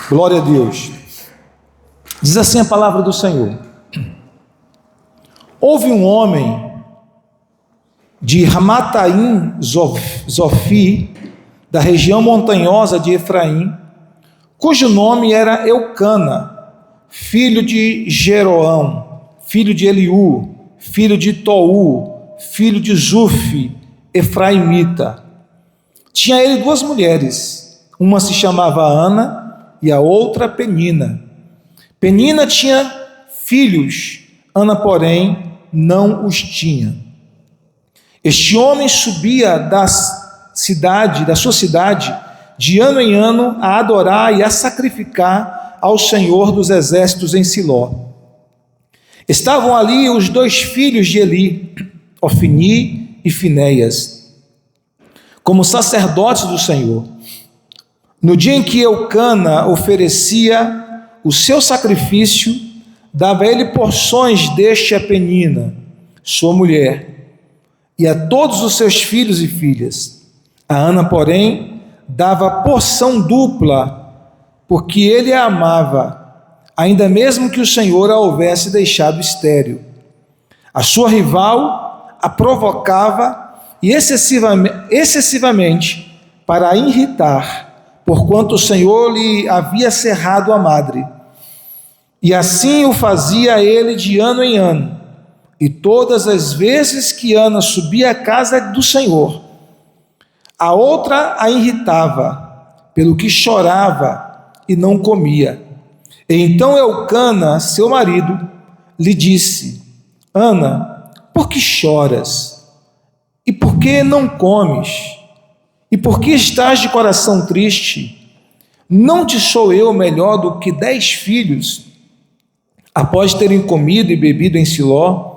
Glória a Deus. Diz assim a palavra do Senhor: houve um homem de Ramataim Zofi, da região montanhosa de Efraim, cujo nome era Eucana, filho de Jeroão, filho de Eliú, filho de Tou, filho de Zufi, efraimita. Tinha ele duas mulheres, uma se chamava Ana e a outra Penina. Penina tinha filhos, Ana, porém, não os tinha. Este homem subia da sua cidade, de ano em ano, a adorar e a sacrificar ao Senhor dos exércitos em Siló. Estavam ali os dois filhos de Eli, Ofni e Finéias, como sacerdotes do Senhor. No dia em que Eucana oferecia o seu sacrifício, dava ele porções deste a Penina, sua mulher, e a todos os seus filhos e filhas. A Ana, porém, dava porção dupla, porque ele a amava, ainda mesmo que o Senhor a houvesse deixado estéril. A sua rival a provocava e excessivamente para a irritar, porquanto o Senhor lhe havia cerrado a madre. E assim o fazia ele de ano em ano. E todas as vezes que Ana subia à casa do Senhor, a outra a irritava, pelo que chorava e não comia. E então Eucana, seu marido, lhe disse: Ana, por que choras? E por que não comes? E por que estás de coração triste? Não te sou eu melhor do que 10 filhos, após terem comido e bebido em Siló?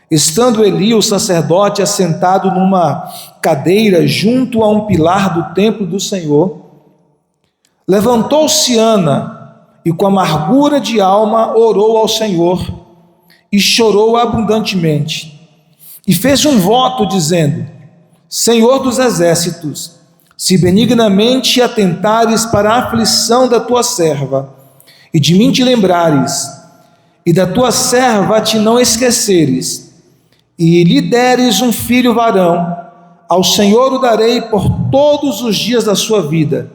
Estando Eli, o sacerdote, assentado numa cadeira junto a um pilar do templo do Senhor, levantou-se Ana e com amargura de alma orou ao Senhor e chorou abundantemente e fez um voto dizendo: Senhor dos exércitos, se benignamente atentares para a aflição da tua serva e de mim te lembrares e da tua serva te não esqueceres, e lhe deres um filho varão, ao Senhor o darei por todos os dias da sua vida,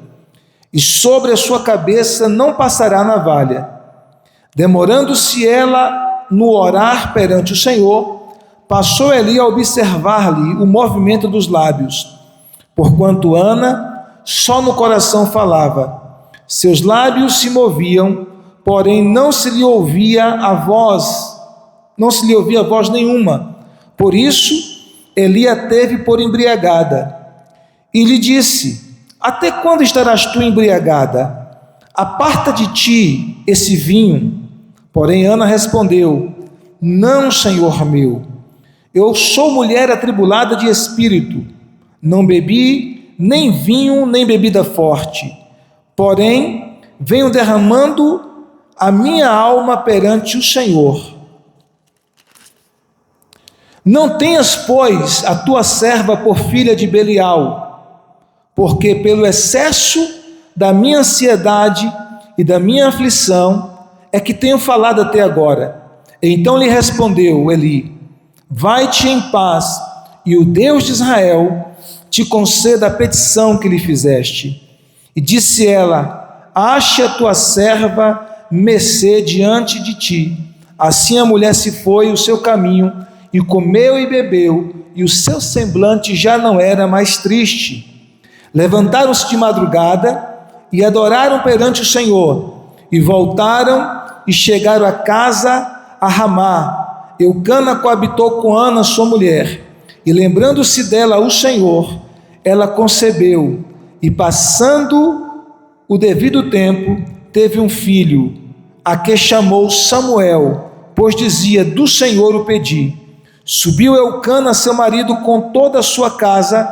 e sobre a sua cabeça não passará navalha. Demorando-se ela no orar perante o Senhor, passou Eli a observar-lhe o movimento dos lábios, porquanto Ana só no coração falava, seus lábios se moviam, porém não se lhe ouvia voz nenhuma. Por isso, Eli a teve por embriagada, e lhe disse: até quando estarás tu embriagada? Aparta de ti esse vinho. Porém Ana respondeu: não, Senhor meu, eu sou mulher atribulada de espírito, não bebi nem vinho, nem bebida forte, porém venho derramando a minha alma perante o Senhor. Não tenhas, pois, a tua serva por filha de Belial, porque pelo excesso da minha ansiedade e da minha aflição é que tenho falado até agora. Então lhe respondeu Eli: vai-te em paz, e o Deus de Israel te conceda a petição que lhe fizeste. E disse ela: ache a tua serva mercê diante de ti. Assim a mulher se foi o seu caminho, e comeu e bebeu, e o seu semblante já não era mais triste. Levantaram-se de madrugada e adoraram perante o Senhor, e voltaram e chegaram a casa a Ramá. Eucana coabitou com Ana, sua mulher, e lembrando-se dela o Senhor, ela concebeu, e passando o devido tempo, teve um filho, a que chamou Samuel, pois dizia: do Senhor o pedi. Subiu Eucana, seu marido, com toda a sua casa,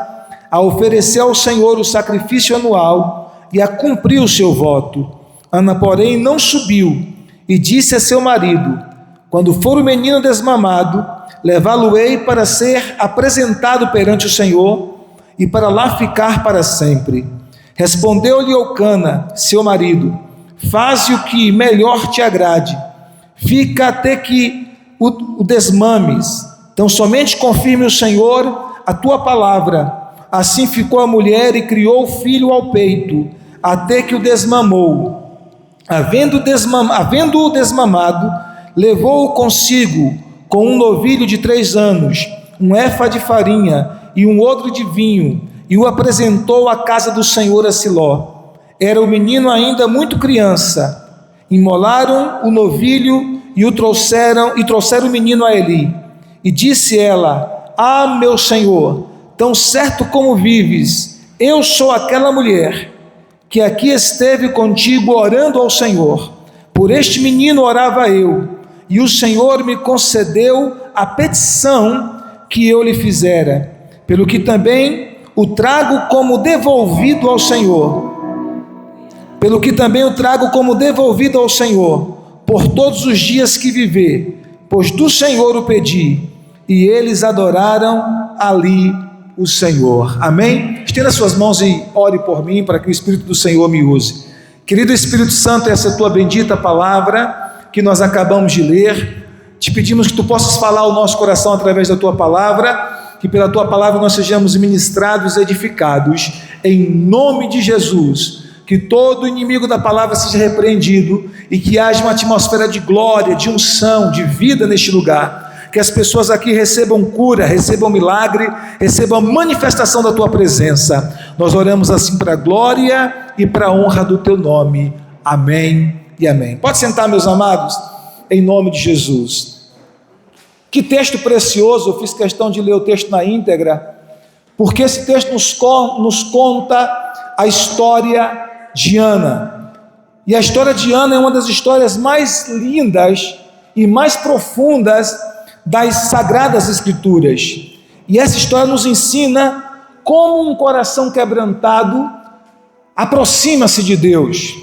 a oferecer ao Senhor o sacrifício anual e a cumprir o seu voto. Ana, porém, não subiu, e disse a seu marido: quando for o menino desmamado, levá-lo-ei para ser apresentado perante o Senhor e para lá ficar para sempre. Respondeu-lhe Eucana, seu marido: faze o que melhor te agrade, fica até que o desmames. Então somente confirme o Senhor a tua palavra. Assim ficou a mulher e criou o filho ao peito, até que o desmamou. Havendo-o desmamado, levou-o consigo com um novilho de 3 anos, um éfa de farinha e um odre de vinho, e o apresentou à casa do Senhor a Siló. Era o menino ainda muito criança. Imolaram o novilho e trouxeram o menino a Eli. E disse ela: ah, meu senhor, tão certo como vives, eu sou aquela mulher que aqui esteve contigo orando ao Senhor. Por este menino orava eu, e o Senhor me concedeu a petição que eu lhe fizera, pelo que também o trago como devolvido ao Senhor. Por todos os dias que viver, pois do Senhor o pedi. E eles adoraram ali o Senhor. Amém? Estenda suas mãos e ore por mim, para que o Espírito do Senhor me use. Querido Espírito Santo, essa é a tua bendita palavra que nós acabamos de ler. Te pedimos que tu possas falar ao nosso coração através da tua palavra, que pela tua palavra nós sejamos ministrados e edificados, em nome de Jesus. Que todo inimigo da palavra seja repreendido e que haja uma atmosfera de glória, de unção, de vida neste lugar. Que as pessoas aqui recebam cura, recebam milagre, recebam a manifestação da tua presença. Nós oramos assim para a glória e para a honra do teu nome. Amém e amém. Pode sentar, meus amados, em nome de Jesus. Que texto precioso. Eu fiz questão de ler o texto na íntegra, porque esse texto nos conta a história de Ana. E a história de Ana é uma das histórias mais lindas e mais profundas das Sagradas Escrituras. E essa história nos ensina como um coração quebrantado aproxima-se de Deus,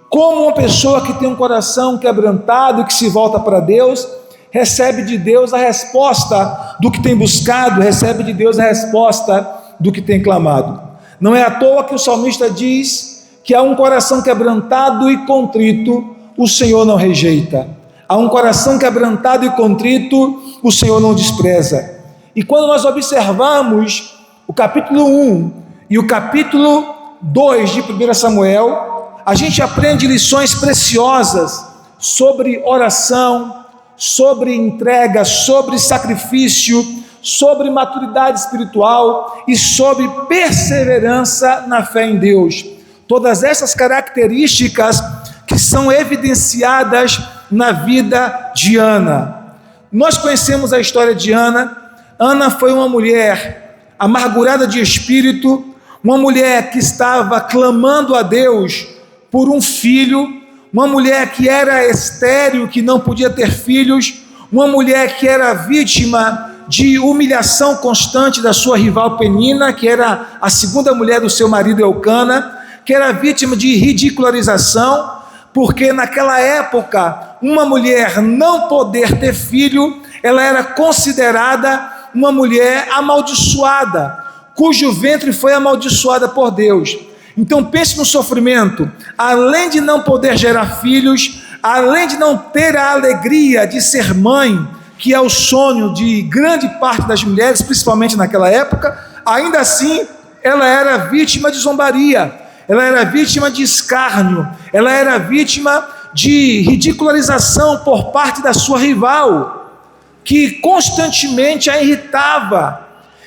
como uma pessoa que tem um coração quebrantado e que se volta para Deus, recebe de Deus a resposta do que tem buscado, recebe de Deus a resposta do que tem clamado. Não é à toa que o salmista diz que há um coração quebrantado e contrito, o Senhor não rejeita. Há um coração quebrantado e contrito, o Senhor não despreza. E quando nós observamos o capítulo 1 e o capítulo 2 de 1 Samuel, a gente aprende lições preciosas sobre oração, sobre entrega, sobre sacrifício, sobre maturidade espiritual e sobre perseverança na fé em Deus. Todas essas características que são evidenciadas na vida de Ana. Nós conhecemos a história de Ana. Ana foi uma mulher amargurada de espírito, uma mulher que estava clamando a Deus por um filho, uma mulher que era estéril, que não podia ter filhos, uma mulher que era vítima de humilhação constante da sua rival Penina, que era a segunda mulher do seu marido Eucana, que era vítima de ridicularização, porque naquela época, uma mulher não poder ter filho, ela era considerada uma mulher amaldiçoada, cujo ventre foi amaldiçoada por Deus. Então pense no sofrimento. Além de não poder gerar filhos, além de não ter a alegria de ser mãe, que é o sonho de grande parte das mulheres, principalmente naquela época, ainda assim ela era vítima de zombaria, ela era vítima de escárnio, ela era vítima de ridicularização por parte da sua rival, que constantemente a irritava,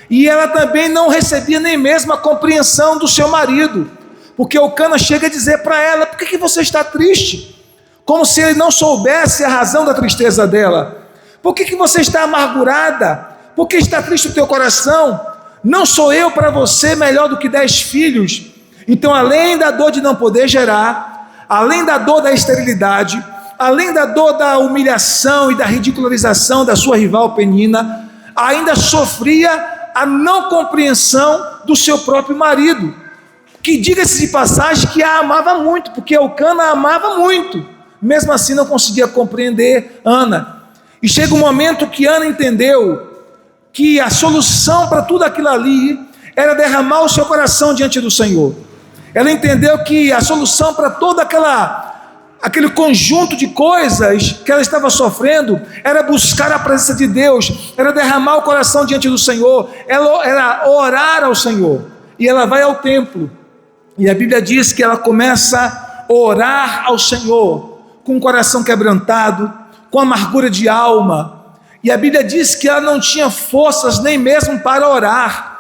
e ela também não recebia nem mesmo a compreensão do seu marido, porque Eucana chega a dizer para ela: por que você está triste? Como se ele não soubesse a razão da tristeza dela. Por que você está amargurada? Por que está triste o teu coração? Não sou eu para você melhor do que 10 filhos? Então, além da dor de não poder gerar, além da dor da esterilidade, além da dor da humilhação e da ridicularização da sua rival Penina, ainda sofria a não compreensão do seu próprio marido, que, diga-se de passagem, que a amava muito, porque Eucana a amava muito, mesmo assim não conseguia compreender Ana. E chega um momento que Ana entendeu que a solução para tudo aquilo ali era derramar o seu coração diante do Senhor, Ela entendeu que a solução para todo aquele conjunto de coisas que ela estava sofrendo era buscar a presença de Deus, era derramar o coração diante do Senhor, era orar ao Senhor. E ela vai ao templo, e a Bíblia diz que ela começa a orar ao Senhor com o coração quebrantado, com amargura de alma. E a Bíblia diz que ela não tinha forças nem mesmo para orar,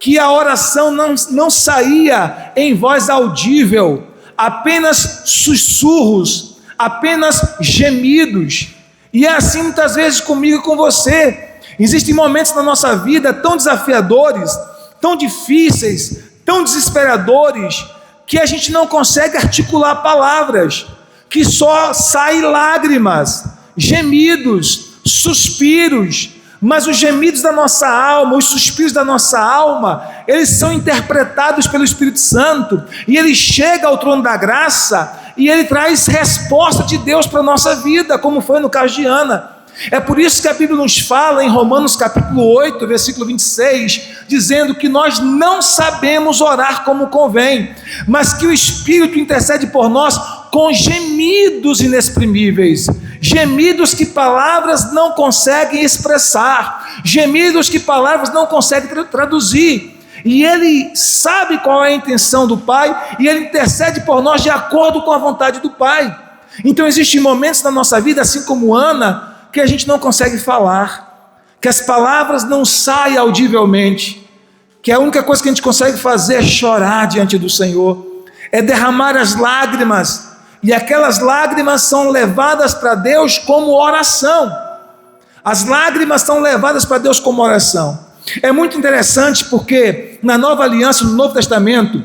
que a oração não saía em voz audível, apenas sussurros, apenas gemidos. E é assim muitas vezes comigo e com você. Existem momentos na nossa vida tão desafiadores, tão difíceis, tão desesperadores, que a gente não consegue articular palavras, que só saem lágrimas, gemidos, suspiros. Mas os gemidos da nossa alma, os suspiros da nossa alma, eles são interpretados pelo Espírito Santo, e ele chega ao trono da graça, e ele traz resposta de Deus para a nossa vida, como foi no caso de Ana. É por isso que a Bíblia nos fala em Romanos capítulo 8, versículo 26, dizendo que nós não sabemos orar como convém, mas que o Espírito intercede por nós com gemidos inexprimíveis, gemidos que palavras não conseguem expressar, gemidos que palavras não conseguem traduzir. E ele sabe qual é a intenção do Pai, e ele intercede por nós de acordo com a vontade do Pai. Então existem momentos na nossa vida, assim como Ana, que a gente não consegue falar, que as palavras não saem audivelmente, que a única coisa que a gente consegue fazer é chorar diante do Senhor, é derramar as lágrimas, e aquelas lágrimas são levadas para Deus como oração. As lágrimas são levadas para Deus como oração. É muito interessante porque na Nova Aliança, no Novo Testamento,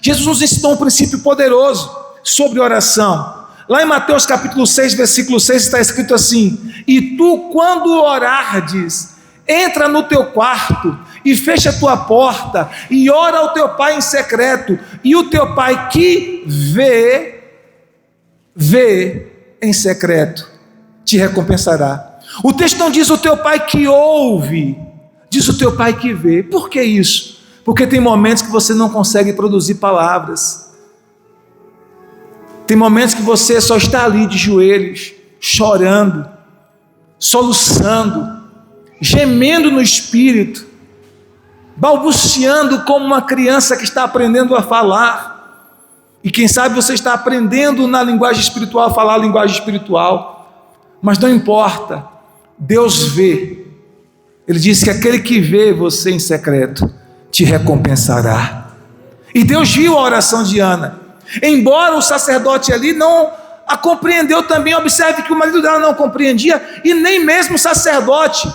Jesus nos ensinou um princípio poderoso sobre oração. Lá em Mateus capítulo 6, versículo 6 está escrito assim: e tu, quando orardes, entra no teu quarto e fecha a tua porta e ora ao teu pai em secreto, e o teu pai que vê em secreto, te recompensará. O texto não diz o teu pai que ouve, diz o teu pai que vê. Por que isso? Porque tem momentos que você não consegue produzir palavras, tem momentos que você só está ali de joelhos, chorando, soluçando, gemendo no espírito, balbuciando como uma criança que está aprendendo a falar. E quem sabe você está aprendendo na linguagem espiritual a falar a linguagem espiritual, mas não importa, Deus vê. Ele diz que aquele que vê você em secreto te recompensará. E Deus viu a oração de Ana, embora o sacerdote ali não a compreendeu também. Observe que o marido dela não compreendia, e nem mesmo o sacerdote.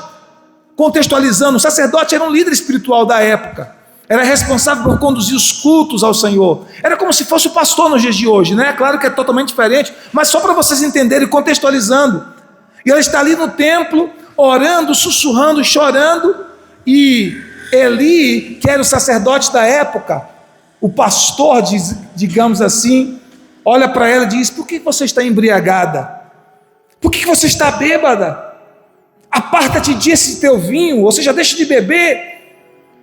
Contextualizando, o sacerdote era um líder espiritual da época, era responsável por conduzir os cultos ao Senhor, era como se fosse o pastor nos dias de hoje, né? Claro que é totalmente diferente, mas só para vocês entenderem, contextualizando. E ela está ali no templo, orando, sussurrando, chorando, e Eli, que era o sacerdote da época, o pastor, digamos assim, olha para ela e diz: por que você está embriagada? Por que você está bêbada? Aparta-te desse teu vinho, ou seja, deixa de beber.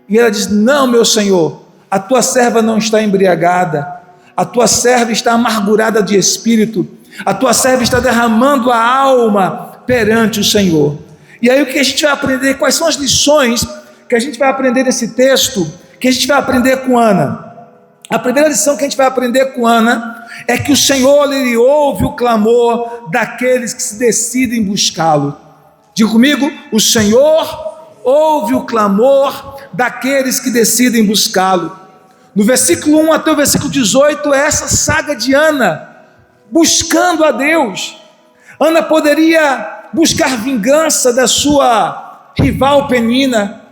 E ela diz: não, meu Senhor, a tua serva não está embriagada, a tua serva está amargurada de espírito, a tua serva está derramando a alma perante o Senhor. E aí o que a gente vai aprender? Quais são as lições que a gente vai aprender nesse texto, que a gente vai aprender com Ana? A primeira lição que a gente vai aprender com Ana é que o Senhor, ele ouve o clamor daqueles que se decidem buscá-lo. Diga comigo: o Senhor ouve o clamor daqueles que decidem buscá-lo. No versículo 1 até o versículo 18 é essa saga de Ana buscando a Deus. Ana poderia buscar vingança da sua rival Penina.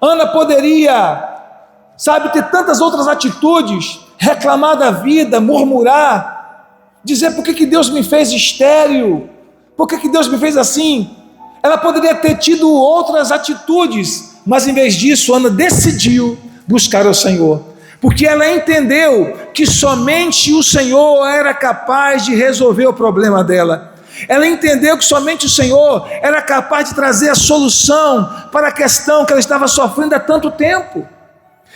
Ana poderia, ter tantas outras atitudes, reclamar da vida, murmurar, dizer: por que Deus me fez estéril? Por que Deus me fez assim? Ela poderia ter tido outras atitudes, mas em vez disso, Ana decidiu buscar o Senhor, porque ela entendeu que somente o Senhor era capaz de resolver o problema dela. Ela entendeu que somente o Senhor era capaz de trazer a solução para a questão que ela estava sofrendo há tanto tempo.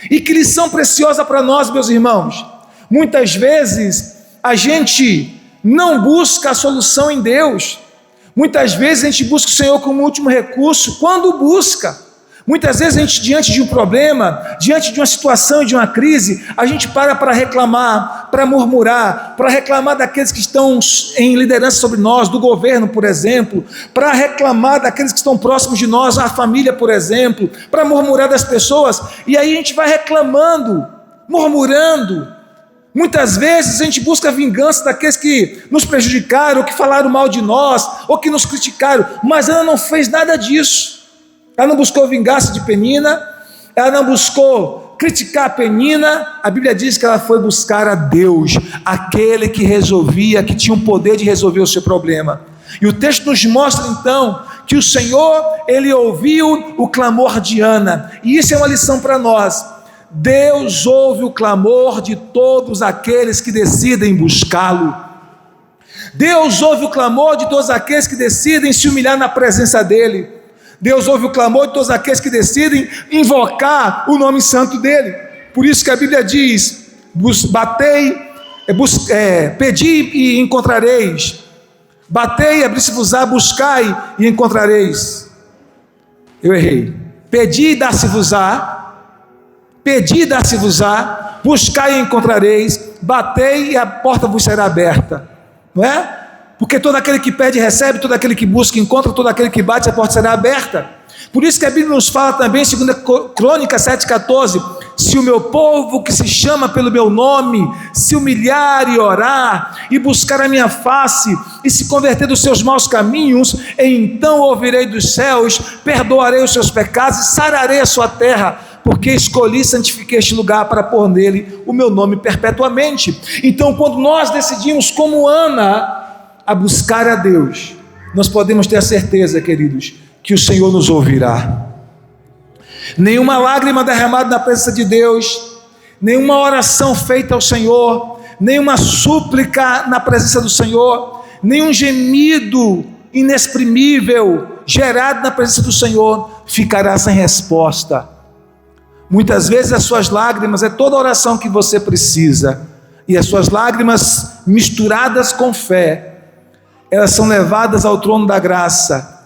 E que lição preciosa para nós, meus irmãos. Muitas vezes a gente não busca a solução em Deus. Muitas vezes a gente busca o Senhor como último recurso. Quando busca, muitas vezes a gente, diante de um problema, diante de uma situação, de uma crise, a gente para reclamar, para murmurar, para reclamar daqueles que estão em liderança sobre nós, do governo, por exemplo, para reclamar daqueles que estão próximos de nós, a família, por exemplo, para murmurar das pessoas, e aí a gente vai reclamando, murmurando. Muitas vezes a gente busca a vingança daqueles que nos prejudicaram, ou que falaram mal de nós, ou que nos criticaram, mas ela não fez nada disso. Ela não buscou vingança de Penina, ela não buscou criticar a Penina. A Bíblia diz que ela foi buscar a Deus, aquele que resolvia, que tinha o poder de resolver o seu problema. E o texto nos mostra então que o Senhor, Ele ouviu o clamor de Ana, e isso é uma lição para nós. Deus ouve o clamor de todos aqueles que decidem buscá-lo. Deus ouve o clamor de todos aqueles que decidem se humilhar na presença dEle. Deus ouve o clamor de todos aqueles que decidem invocar o nome santo dEle. Por isso que a Bíblia diz: pedi e encontrareis, batei e abri-se-vos-á, buscai e encontrareis. Eu errei. Pedi e dar-se-vos-á, pedi e dar-se-vos-á, buscai e encontrareis, batei e a porta vos será aberta. Não é? Porque todo aquele que pede recebe, todo aquele que busca encontra, todo aquele que bate a porta será aberta. Por isso que a Bíblia nos fala também, 2 Crônicas 7,14, se o meu povo que se chama pelo meu nome se humilhar e orar e buscar a minha face e se converter dos seus maus caminhos, então ouvirei dos céus, perdoarei os seus pecados e sararei a sua terra, porque escolhi e santifiquei este lugar para pôr nele o meu nome perpetuamente. Então, quando nós decidimos, como Ana, a buscar a Deus, nós podemos ter a certeza, queridos, que o Senhor nos ouvirá. Nenhuma lágrima derramada na presença de Deus, nenhuma oração feita ao Senhor, nenhuma súplica na presença do Senhor, nenhum gemido inexprimível gerado na presença do Senhor ficará sem resposta. Muitas vezes as suas lágrimas é toda a oração que você precisa, e as suas lágrimas misturadas com fé, elas são levadas ao trono da graça,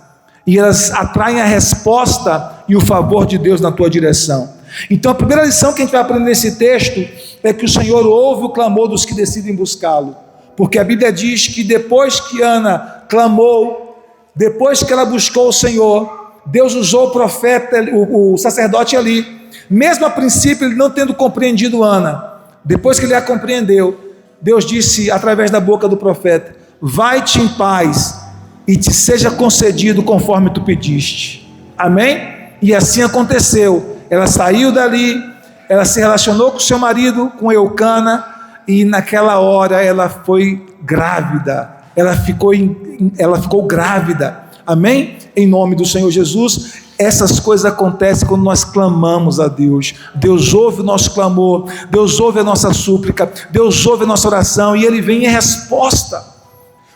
e elas atraem a resposta e o favor de Deus na tua direção. Então a primeira lição que a gente vai aprender nesse texto é que o Senhor ouve o clamor dos que decidem buscá-lo, porque a Bíblia diz que depois que Ana clamou, depois que ela buscou o Senhor, Deus usou o profeta, o sacerdote ali, mesmo a princípio ele não tendo compreendido Ana, depois que ele a compreendeu, Deus disse através da boca do profeta: vai-te em paz e te seja concedido conforme tu pediste. Amém? E assim aconteceu. Ela saiu dali, ela se relacionou com seu marido, com Eucana, e naquela hora ela foi grávida. Ela ficou grávida. Amém? Em nome do Senhor Jesus. Essas coisas acontecem quando nós clamamos a Deus. Deus ouve o nosso clamor, Deus ouve a nossa súplica, Deus ouve a nossa oração, e Ele vem em resposta.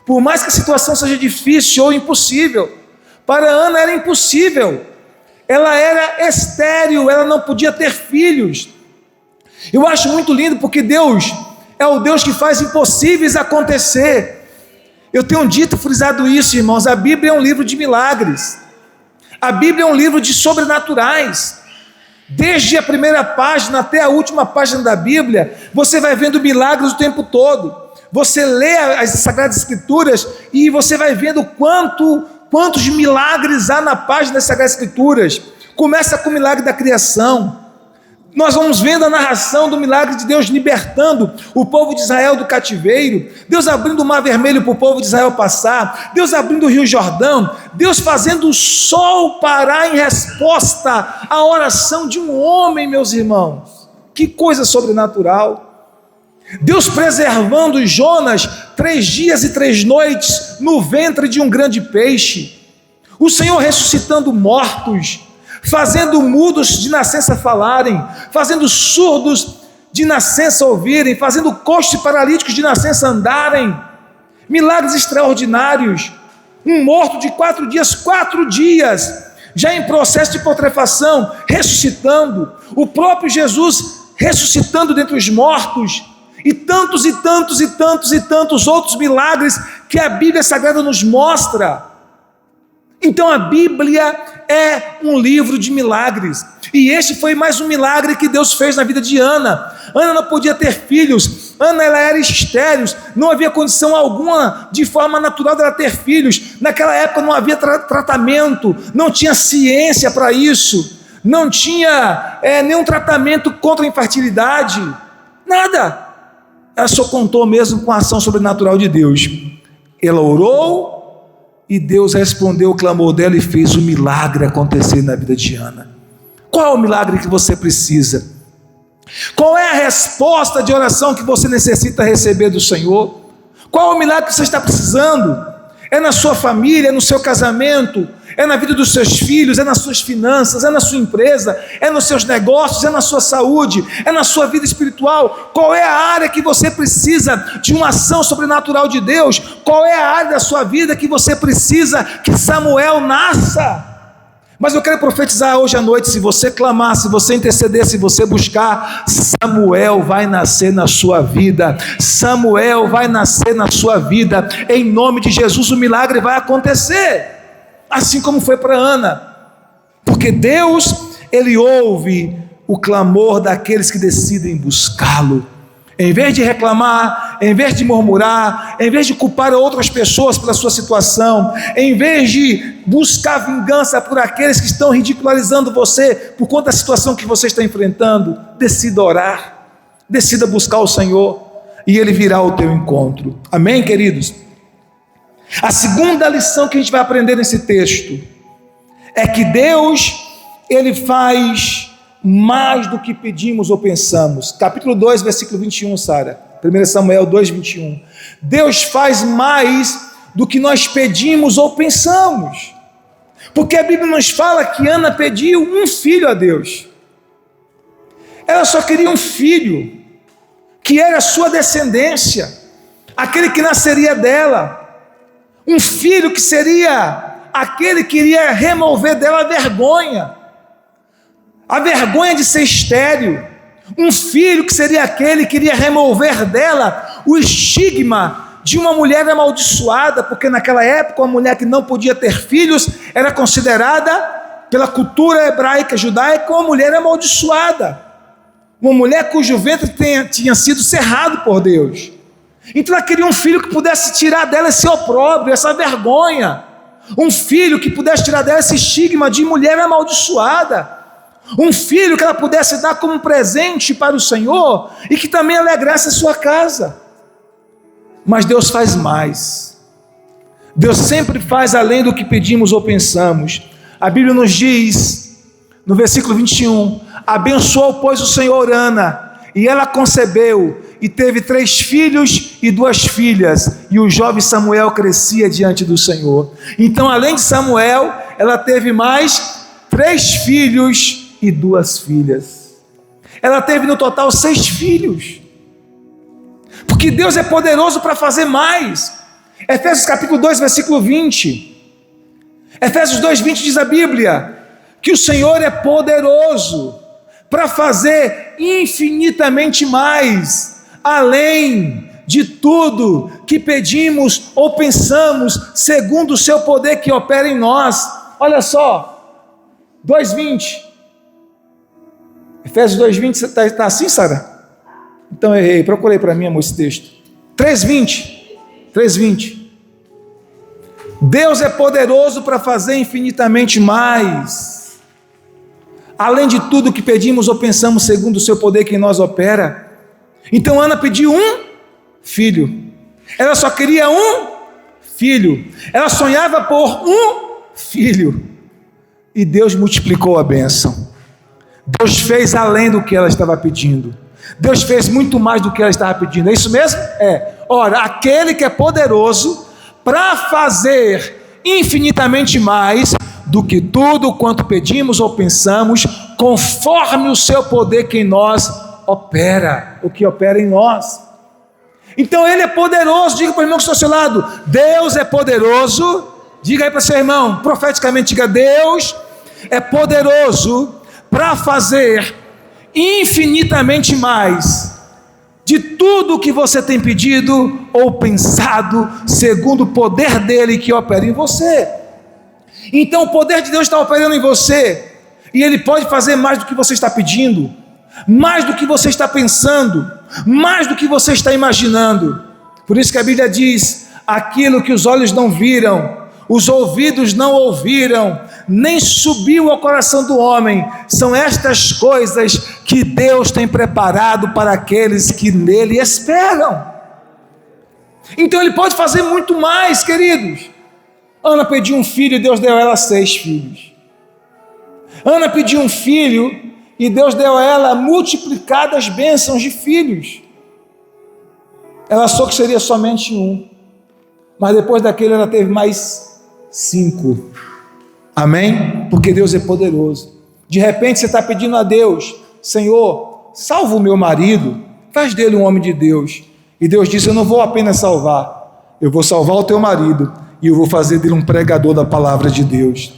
Por mais que a situação seja difícil ou impossível, para Ana era impossível. Ela era estéril, ela não podia ter filhos. Eu acho muito lindo, porque Deus é o Deus que faz impossíveis acontecer. Eu tenho dito, frisado isso, irmãos, a Bíblia é um livro de milagres. A Bíblia é um livro de sobrenaturais. Desde a primeira página até a última página da Bíblia, você vai vendo milagres o tempo todo. Você lê as Sagradas Escrituras e você vai vendo quantos milagres há na página das Sagradas Escrituras. Começa com o milagre da criação. Nós vamos vendo a narração do milagre de Deus libertando o povo de Israel do cativeiro, Deus abrindo o mar vermelho para o povo de Israel passar, Deus abrindo o rio Jordão, Deus fazendo o sol parar em resposta à oração de um homem, meus irmãos. Que coisa sobrenatural! Deus preservando Jonas 3 dias e 3 noites no ventre de um grande peixe, o Senhor ressuscitando mortos, fazendo mudos de nascença falarem, fazendo surdos de nascença ouvirem, fazendo coxos e paralíticos de nascença andarem, milagres extraordinários. Um morto de 4 dias já em processo de putrefação, ressuscitando, o próprio Jesus ressuscitando dentre os mortos, e tantos e tantos e tantos e tantos outros milagres que a Bíblia Sagrada nos mostra. Então a Bíblia é um livro de milagres, e este foi mais um milagre que Deus fez na vida de Ana. Ana não podia ter filhos, Ana ela era estéril, não havia condição alguma de forma natural dela ter filhos. Naquela época não havia tratamento, não tinha ciência para isso, não tinha nenhum tratamento contra a infertilidade, nada. Ela só contou mesmo com a ação sobrenatural de Deus. Ela orou e Deus respondeu o clamor dela e fez o milagre acontecer na vida de Ana. Qual é o milagre que você precisa? Qual é a resposta de oração que você necessita receber do Senhor? Qual é o milagre que você está precisando? É na sua família, é no seu casamento, é na vida dos seus filhos, é nas suas finanças, é na sua empresa, é nos seus negócios, é na sua saúde, é na sua vida espiritual. Qual é a área que você precisa de uma ação sobrenatural de Deus? Qual é a área da sua vida que você precisa que Samuel nasça? Mas eu quero profetizar hoje à noite: se você clamar, se você interceder, se você buscar, Samuel vai nascer na sua vida. Samuel vai nascer na sua vida. Em nome de Jesus, o milagre vai acontecer. Assim como foi para Ana. Porque Deus, Ele ouve o clamor daqueles que decidem buscá-lo. Em vez de reclamar, em vez de murmurar, em vez de culpar outras pessoas pela sua situação, em vez de buscar vingança por aqueles que estão ridicularizando você por conta da situação que você está enfrentando, decida orar, decida buscar o Senhor e Ele virá ao teu encontro. Amém, queridos? A segunda lição que a gente vai aprender nesse texto é que Deus, Ele faz mais do que pedimos ou pensamos. Capítulo 2, versículo 21, Sara. 1 Samuel 2, 21. Deus faz mais do que nós pedimos ou pensamos. Porque a Bíblia nos fala que Ana pediu um filho a Deus. Ela só queria um filho, que era a sua descendência, aquele que nasceria dela. Um filho que seria aquele que iria remover dela a vergonha de ser estéril. Um filho que seria aquele que iria remover dela o estigma de uma mulher amaldiçoada, porque naquela época uma mulher que não podia ter filhos era considerada, pela cultura hebraica, judaica, uma mulher amaldiçoada, uma mulher cujo ventre tinha sido cerrado por Deus. Então ela queria um filho que pudesse tirar dela esse opróbrio, essa vergonha, um filho que pudesse tirar dela esse estigma de mulher amaldiçoada, um filho que ela pudesse dar como presente para o Senhor e que também alegrasse a sua casa. Mas Deus faz mais. Deus sempre faz além do que pedimos ou pensamos. A Bíblia nos diz, no versículo 21, abençoou, pois, o Senhor Ana, e ela concebeu, e teve 3 filhos e 2 filhas, e o jovem Samuel crescia diante do Senhor. Então, além de Samuel, ela teve mais 3 filhos e 2 filhas. Ela teve no total 6 filhos. Porque Deus é poderoso para fazer mais. Efésios capítulo 2, versículo 20. Efésios 2, 20 diz a Bíblia que o Senhor é poderoso para fazer infinitamente mais, além de tudo que pedimos ou pensamos, segundo o seu poder que opera em nós. Olha só, 2:20. Efésios 2:20, está assim, Sara? Então errei, procurei para mim, amor, esse texto. 3:20. Deus é poderoso para fazer infinitamente mais, além de tudo que pedimos ou pensamos, segundo o seu poder que em nós opera. Então Ana pediu um filho. Ela só queria um filho. Ela sonhava por um filho. E Deus multiplicou a bênção. Deus fez além do que ela estava pedindo. Deus fez muito mais do que ela estava pedindo. É isso mesmo? É. Ora, aquele que é poderoso para fazer infinitamente mais do que tudo quanto pedimos ou pensamos, conforme o seu poder que em nós opera, o que opera em nós. Então Ele é poderoso. Diga para o irmão que está ao seu lado: Deus é poderoso. Diga aí para seu irmão, profeticamente, diga: Deus é poderoso para fazer infinitamente mais de tudo o que você tem pedido ou pensado, segundo o poder dele que opera em você. Então o poder de Deus está operando em você, e ele pode fazer mais do que você está pedindo, mais do que você está pensando, mais do que você está imaginando. Por isso que a Bíblia diz: aquilo que os olhos não viram, os ouvidos não ouviram, nem subiu ao coração do homem, são estas coisas que Deus tem preparado para aqueles que nele esperam. Então ele pode fazer muito mais, queridos. Ana pediu um filho e Deus deu a ela 6 filhos. Ana pediu um filho e Deus deu a ela multiplicadas bênçãos de filhos. Ela achou que seria somente um, mas depois daquele ela teve mais 5. Amém? Porque Deus é poderoso. De repente você está pedindo a Deus: Senhor, salva o meu marido, faz dele um homem de Deus. E Deus disse: eu não vou apenas salvar, eu vou salvar o teu marido e eu vou fazer dele um pregador da palavra de Deus.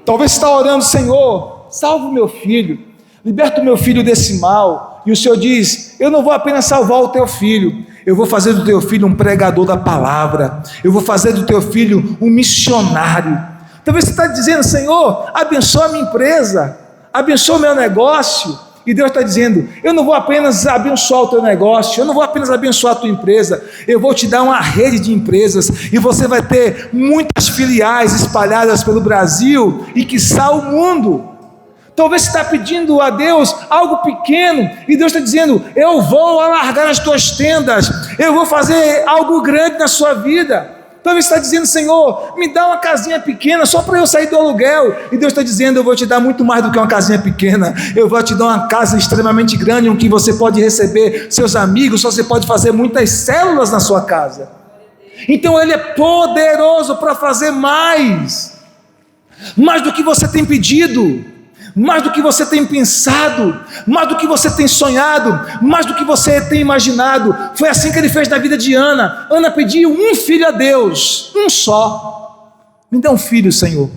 Talvez você está orando: Senhor, salva o meu filho, liberta o meu filho desse mal. E o Senhor diz: eu não vou apenas salvar o teu filho, eu vou fazer do teu filho um pregador da palavra, eu vou fazer do teu filho um missionário. Talvez você está dizendo: Senhor, abençoa a minha empresa, abençoa o meu negócio. E Deus está dizendo: eu não vou apenas abençoar o teu negócio, eu não vou apenas abençoar a tua empresa, eu vou te dar uma rede de empresas, e você vai ter muitas filiais espalhadas pelo Brasil e quiçá o mundo. Talvez você está pedindo a Deus algo pequeno, e Deus está dizendo: eu vou alargar as tuas tendas, eu vou fazer algo grande na sua vida. Talvez você está dizendo: Senhor, me dá uma casinha pequena só para eu sair do aluguel. E Deus está dizendo: eu vou te dar muito mais do que uma casinha pequena, eu vou te dar uma casa extremamente grande, em que você pode receber seus amigos, você pode fazer muitas células na sua casa. Então Ele é poderoso para fazer mais do que você tem pedido, mais do que você tem pensado, mais do que você tem sonhado, mais do que você tem imaginado. Foi assim que ele fez na vida de Ana. Ana pediu um filho a Deus, um só. Me dê um filho, Senhor,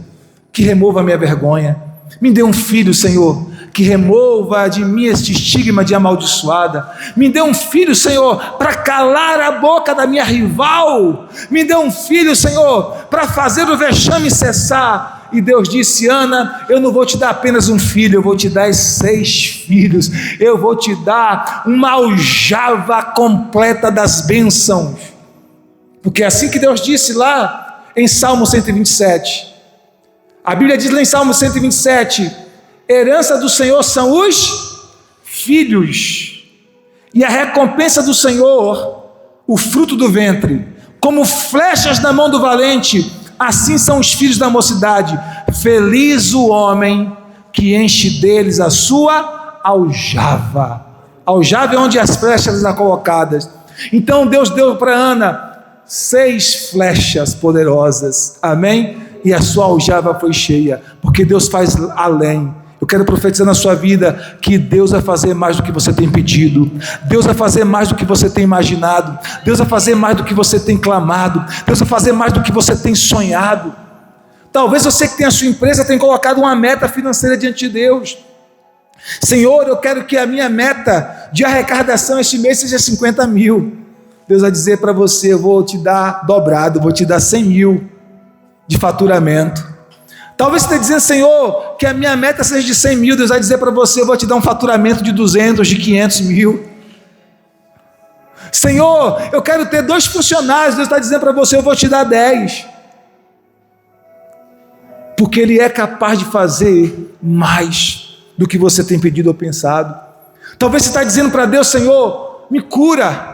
que remova a minha vergonha. Me dê um filho, Senhor, que remova de mim este estigma de amaldiçoada. Me dê um filho, Senhor, para calar a boca da minha rival. Me dê um filho, Senhor, para fazer o vexame cessar. E Deus disse: Ana, eu não vou te dar apenas um filho, eu vou te dar 6 filhos, eu vou te dar uma aljava completa das bênçãos. Porque é assim que Deus disse lá em Salmo 127. A Bíblia diz lá em Salmo 127: herança do Senhor são os filhos, e a recompensa do Senhor, o fruto do ventre. Como flechas na mão do valente, assim são os filhos da mocidade. Feliz o homem que enche deles a sua aljava. Aljava é onde as flechas estão colocadas. Então Deus deu para Ana 6 flechas poderosas, amém? E a sua aljava foi cheia, porque Deus faz além. Eu quero profetizar na sua vida que Deus vai fazer mais do que você tem pedido, Deus vai fazer mais do que você tem imaginado, Deus vai fazer mais do que você tem clamado, Deus vai fazer mais do que você tem sonhado. Talvez você que tem a sua empresa tenha colocado uma meta financeira diante de Deus. Senhor, eu quero que a minha meta de arrecadação este mês seja 50 mil. Deus vai dizer para você: eu vou te dar dobrado, vou te dar 100 mil de faturamento. Talvez você esteja dizendo: Senhor, que a minha meta seja de 100 mil. Deus vai dizer para você: eu vou te dar um faturamento de 200, de 500 mil. Senhor, eu quero ter 2 funcionários. Deus está dizendo para você: eu vou te dar 10. Porque Ele é capaz de fazer mais do que você tem pedido ou pensado. Talvez você está dizendo para Deus: Senhor, me cura.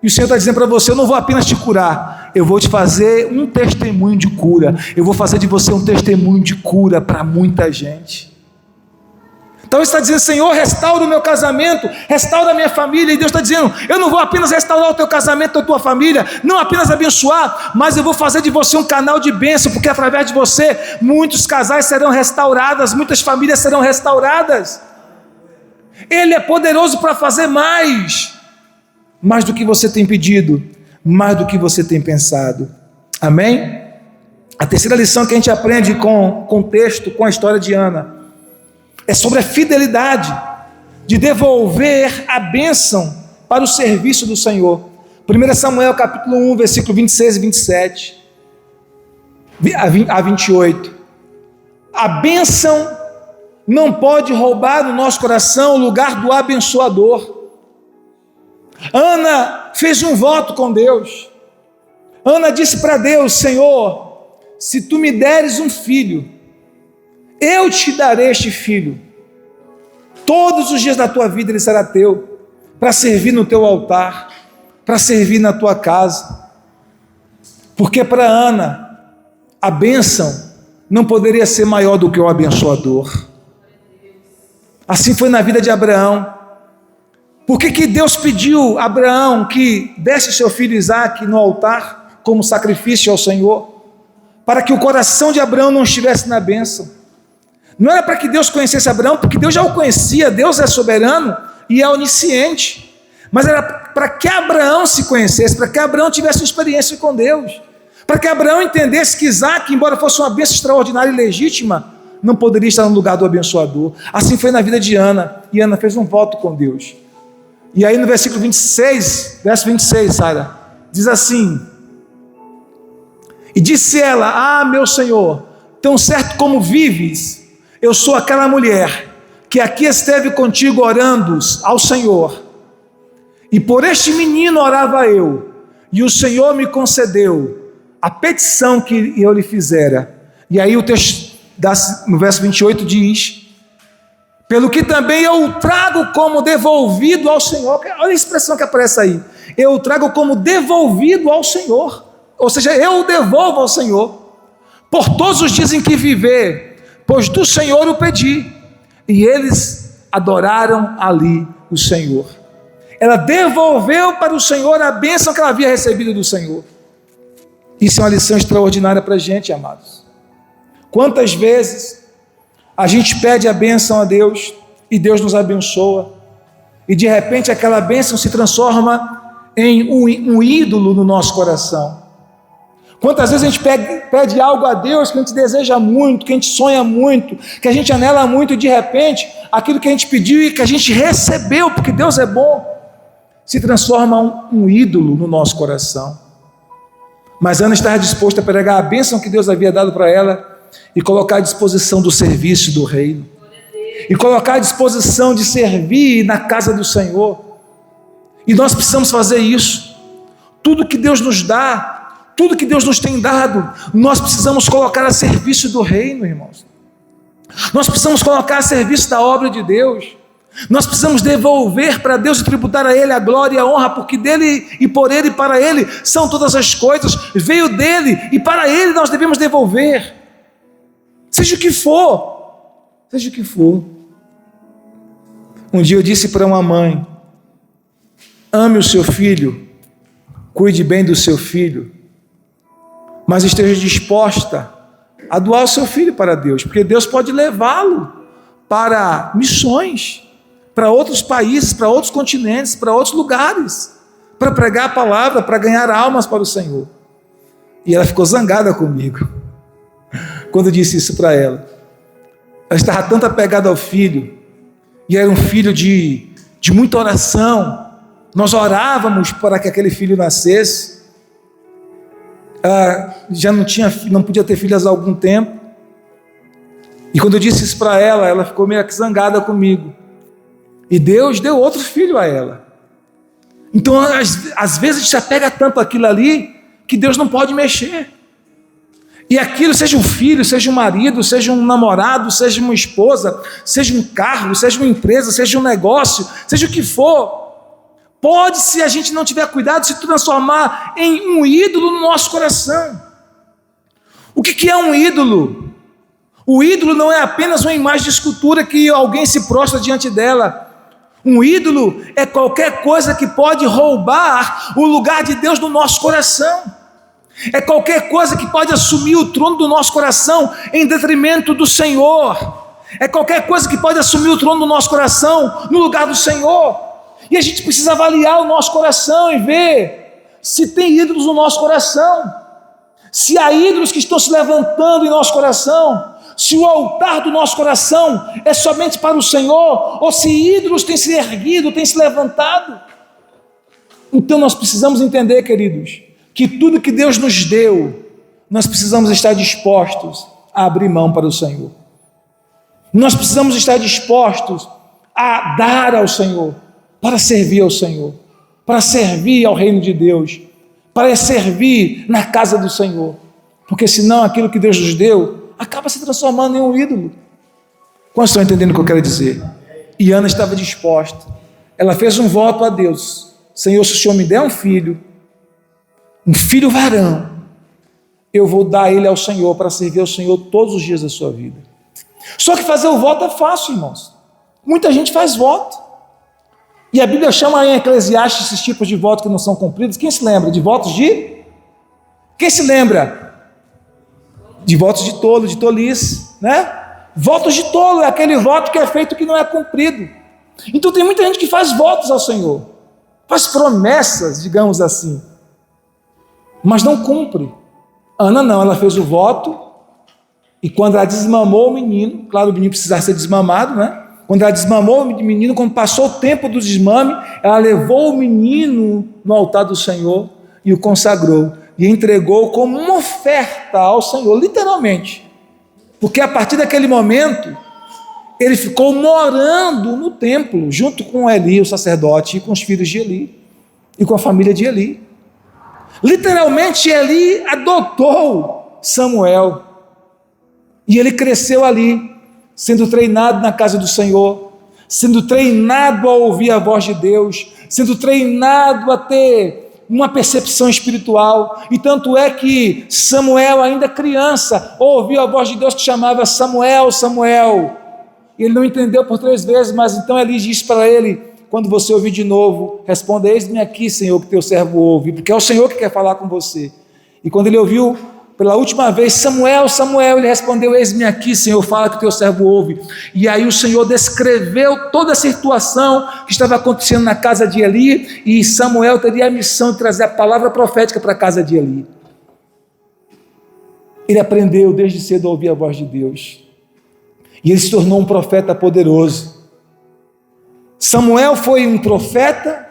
E o Senhor está dizendo para você: eu não vou apenas te curar, eu vou te fazer um testemunho de cura. Eu vou fazer de você um testemunho de cura para muita gente. Talvez você está dizendo: Senhor, restaura o meu casamento, restaura a minha família. E Deus está dizendo: eu não vou apenas restaurar o teu casamento, a tua família, não apenas abençoar, mas eu vou fazer de você um canal de bênção, porque através de você muitos casais serão restaurados, muitas famílias serão restauradas. Ele é poderoso para fazer mais do que você tem pedido, mais do que você tem pensado. Amém? A terceira lição que a gente aprende com o texto, com a história de Ana, é sobre a fidelidade de devolver a bênção para o serviço do Senhor. 1 Samuel capítulo 1, versículo 26 e 27 a 28. A bênção não pode roubar no nosso coração o lugar do abençoador. Ana fez um voto com Deus. Ana disse para Deus: Senhor, se tu me deres um filho, eu te darei este filho. Todos os dias da tua vida ele será teu, para servir no teu altar, para servir na tua casa. Porque para Ana, a bênção não poderia ser maior do que o abençoador. Assim foi na vida de Abraão. Por que Deus pediu a Abraão que desse seu filho Isaque no altar como sacrifício ao Senhor? Para que o coração de Abraão não estivesse na bênção. Não era para que Deus conhecesse Abraão, porque Deus já o conhecia, Deus é soberano e é onisciente. Mas era para que Abraão se conhecesse, para que Abraão tivesse uma experiência com Deus. Para que Abraão entendesse que Isaque, embora fosse uma bênção extraordinária e legítima, não poderia estar no lugar do abençoador. Assim foi na vida de Ana, e Ana fez um voto com Deus. E aí no versículo 26, verso 26, Sara, diz assim: e disse ela: ah, meu Senhor, tão certo como vives, eu sou aquela mulher que aqui esteve contigo orando ao Senhor, e por este menino orava eu, e o Senhor me concedeu a petição que eu lhe fizera. E aí o texto no verso 28 diz: pelo que também eu o trago como devolvido ao Senhor. Olha a expressão que aparece aí: eu o trago como devolvido ao Senhor, ou seja, eu o devolvo ao Senhor, por todos os dias em que viver, pois do Senhor o pedi. E eles adoraram ali o Senhor. Ela devolveu para o Senhor a bênção que ela havia recebido do Senhor. Isso é uma lição extraordinária para a gente, amados. Quantas vezes a gente pede a bênção a Deus e Deus nos abençoa, e de repente aquela bênção se transforma em um ídolo no nosso coração. Quantas vezes a gente pede algo a Deus que a gente deseja muito, que a gente sonha muito, que a gente anela muito, e de repente aquilo que a gente pediu e que a gente recebeu, porque Deus é bom, se transforma um ídolo no nosso coração. Mas Ana estava disposta a pegar a bênção que Deus havia dado para ela e colocar à disposição do serviço do reino, e colocar à disposição de servir na casa do Senhor. E nós precisamos fazer isso. Tudo que Deus nos dá, tudo que Deus nos tem dado, nós precisamos colocar a serviço do reino, irmãos. Nós precisamos colocar a serviço da obra de Deus. Nós precisamos devolver para Deus e tributar a Ele a glória e a honra, porque dele e por Ele e para Ele são todas as coisas. Veio dele e para Ele nós devemos devolver. Seja o que for, seja o que for. Um dia eu disse para uma mãe: ame o seu filho, cuide bem do seu filho, mas esteja disposta a doar o seu filho para Deus, porque Deus pode levá-lo para missões, para outros países, para outros continentes, para outros lugares, para pregar a palavra, para ganhar almas para o Senhor. E ela ficou zangada comigo quando eu disse isso para ela. Ela estava tanto apegada ao filho, e era um filho de muita oração. Nós orávamos para que aquele filho nascesse. Ela já não podia ter filhas há algum tempo, e quando eu disse isso para ela, ela ficou meio que zangada comigo, e Deus deu outro filho a ela. Então às vezes a gente se apega tanto àquilo ali, que Deus não pode mexer, e aquilo, seja um filho, seja um marido, seja um namorado, seja uma esposa, seja um carro, seja uma empresa, seja um negócio, seja o que for, pode, se a gente não tiver cuidado, se transformar em um ídolo no nosso coração. O que é um ídolo? O ídolo não é apenas uma imagem de escultura que alguém se prostra diante dela. Um ídolo é qualquer coisa que pode roubar o lugar de Deus no nosso coração. É qualquer coisa que pode assumir o trono do nosso coração em detrimento do Senhor. É qualquer coisa que pode assumir o trono do nosso coração no lugar do Senhor. E a gente precisa avaliar o nosso coração e ver se tem ídolos no nosso coração, Se há ídolos que estão se levantando em nosso coração, se o altar do nosso coração é somente para o Senhor, ou se ídolos têm se erguido, têm se levantado. Então nós precisamos entender, queridos, que tudo que Deus nos deu, nós precisamos estar dispostos a abrir mão para o Senhor. Nós precisamos estar dispostos a dar ao Senhor, para servir ao Senhor, para servir ao reino de Deus, para servir na casa do Senhor, porque senão aquilo que Deus nos deu acaba se transformando em um ídolo. Quantos estão entendendo o que eu quero dizer? E Ana estava disposta, ela fez um voto a Deus: Senhor, se o Senhor me der um filho varão, eu vou dar ele ao Senhor, para servir ao Senhor todos os dias da sua vida. Só que fazer o voto é fácil, irmãos. Muita gente faz voto, e a Bíblia chama em Eclesiastes esses tipos de votos que não são cumpridos. Quem se lembra de votos de? Quem se lembra? De votos de tolo, de tolice, né? Votos de tolo é aquele voto que é feito que não é cumprido. Então tem muita gente que faz votos ao Senhor, faz promessas, digamos assim, mas não cumpre. Ana não, ela fez o voto, e quando ela desmamou o menino, claro, o menino precisava ser desmamado, né? Quando ela desmamou o menino, quando passou o tempo do desmame, ela levou o menino no altar do Senhor e o consagrou, e entregou como uma oferta ao Senhor, literalmente, porque a partir daquele momento, ele ficou morando no templo, junto com Eli, o sacerdote, e com os filhos de Eli, e com a família de Eli. Literalmente, Eli adotou Samuel, e ele cresceu ali, sendo treinado na casa do Senhor, sendo treinado a ouvir a voz de Deus, sendo treinado a ter uma percepção espiritual. E tanto é que Samuel, ainda criança, ouviu a voz de Deus que chamava Samuel, Samuel. Ele não entendeu por 3 vezes, mas então Eli disse para ele: quando você ouvir de novo, responda: eis-me aqui, Senhor, que teu servo ouve, porque é o Senhor que quer falar com você. E quando ele ouviu pela última vez, Samuel, Samuel, ele respondeu: eis-me aqui, Senhor, fala que teu servo ouve. E aí o Senhor descreveu toda a situação que estava acontecendo na casa de Eli, e Samuel teria a missão de trazer a palavra profética para a casa de Eli. Ele aprendeu desde cedo a ouvir a voz de Deus, e ele se tornou um profeta poderoso. Samuel foi um profeta,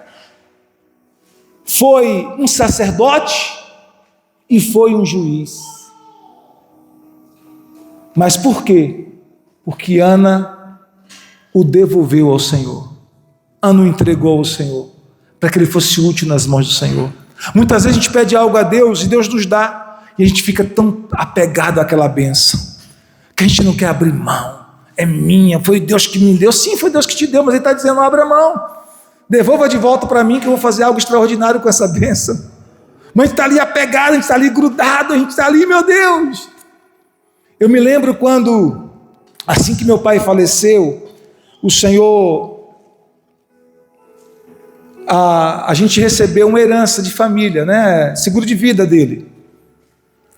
foi um sacerdote e foi um juiz. Mas por quê? Porque Ana o devolveu ao Senhor. Ana o entregou ao Senhor, para que ele fosse útil nas mãos do Senhor. Muitas vezes a gente pede algo a Deus e Deus nos dá, e a gente fica tão apegado àquela bênção, que a gente não quer abrir mão. É minha, foi Deus que me deu. Sim, foi Deus que te deu, mas Ele está dizendo: não abra mão, devolva de volta para mim, que eu vou fazer algo extraordinário com essa bênção. Mas a gente está ali apegado, a gente está ali grudado, a gente está ali, meu Deus. Eu me lembro quando, assim que meu pai faleceu, o Senhor, a gente recebeu uma herança de família, né? Seguro de vida dele.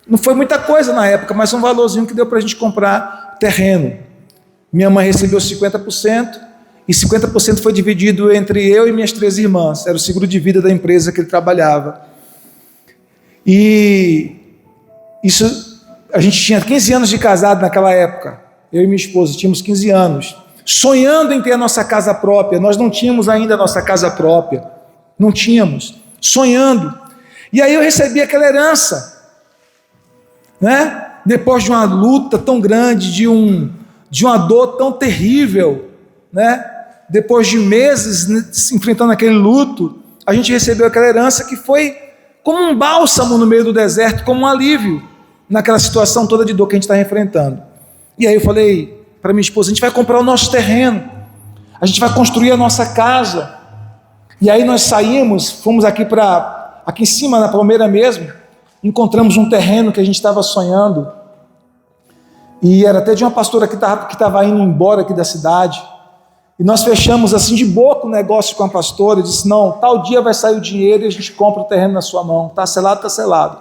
Não foi muita coisa na época, mas um valorzinho que deu para a gente comprar terreno. Minha mãe recebeu 50%, e 50% foi dividido entre eu e minhas 3 irmãs. Era o seguro de vida da empresa que ele trabalhava. E isso, a gente tinha 15 anos de casado naquela época. Eu e minha esposa tínhamos 15 anos, sonhando em ter a nossa casa própria. Nós não tínhamos ainda a nossa casa própria, não tínhamos, sonhando. E aí eu recebi aquela herança, né? Depois de uma luta tão grande, de uma dor tão terrível, né? Depois de meses enfrentando aquele luto, a gente recebeu aquela herança que foi como um bálsamo no meio do deserto, como um alívio naquela situação toda de dor que a gente está enfrentando. E aí eu falei para minha esposa: a gente vai comprar o nosso terreno, a gente vai construir a nossa casa. E aí nós saímos, fomos aqui em cima, na Palmeira mesmo, encontramos um terreno que a gente estava sonhando, e era até de uma pastora que estava indo embora aqui da cidade, e nós fechamos assim de boca o negócio com a pastora, e disse: não, tal dia vai sair o dinheiro e a gente compra o terreno na sua mão, está selado, está selado.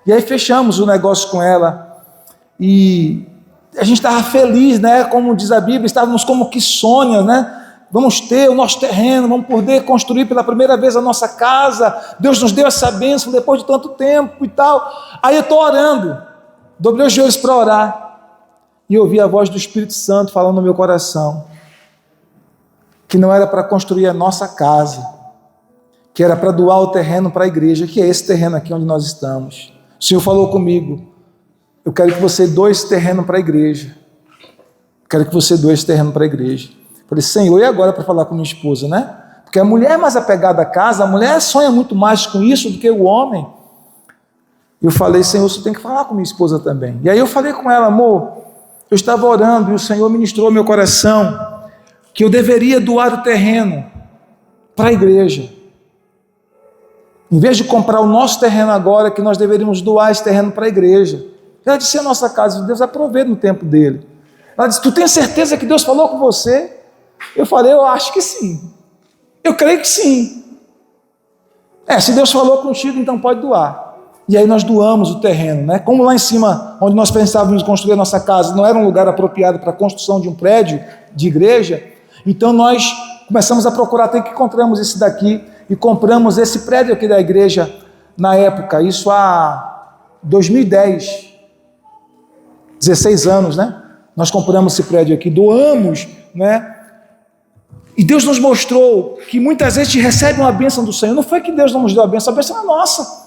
E aí fechamos o negócio com ela, e a gente estava feliz, né? Como diz a Bíblia, estávamos como que sonham, né? Vamos ter o nosso terreno, vamos poder construir pela primeira vez a nossa casa. Deus nos deu essa bênção depois de tanto tempo e tal. Aí eu estou orando, dobrei os joelhos para orar, e ouvi a voz do Espírito Santo falando no meu coração, que não era para construir a nossa casa, que era para doar o terreno para a igreja, que é esse terreno aqui onde nós estamos. O Senhor falou comigo, eu quero que você doe esse terreno para a igreja. Quero que você doe esse terreno para a igreja. Falei, Senhor, e agora para falar com minha esposa, né? Porque a mulher é mais apegada à casa, a mulher sonha muito mais com isso do que o homem. Eu falei, Senhor, você tem que falar com minha esposa também. E aí eu falei com ela, amor, eu estava orando e o Senhor ministrou ao meu coração que eu deveria doar o terreno para a igreja. Em vez de comprar o nosso terreno agora, que nós deveríamos doar esse terreno para a igreja. Ela disse, a nossa casa, Deus vai prover no tempo dele. Ela disse, tu tem certeza que Deus falou com você? Eu falei, eu acho que sim. Eu creio que sim. Se Deus falou contigo, então pode doar. E aí nós doamos o terreno, né? Como lá em cima, onde nós pensávamos construir a nossa casa, não era um lugar apropriado para a construção de um prédio de igreja, então nós começamos a procurar, até que encontramos esse daqui, e compramos esse prédio aqui da igreja, na época, isso há 2010, 16 anos, né? Nós compramos esse prédio aqui, doamos, né? E Deus nos mostrou que muitas vezes a gente recebe uma bênção do Senhor. Não foi que Deus não nos deu a bênção era nossa.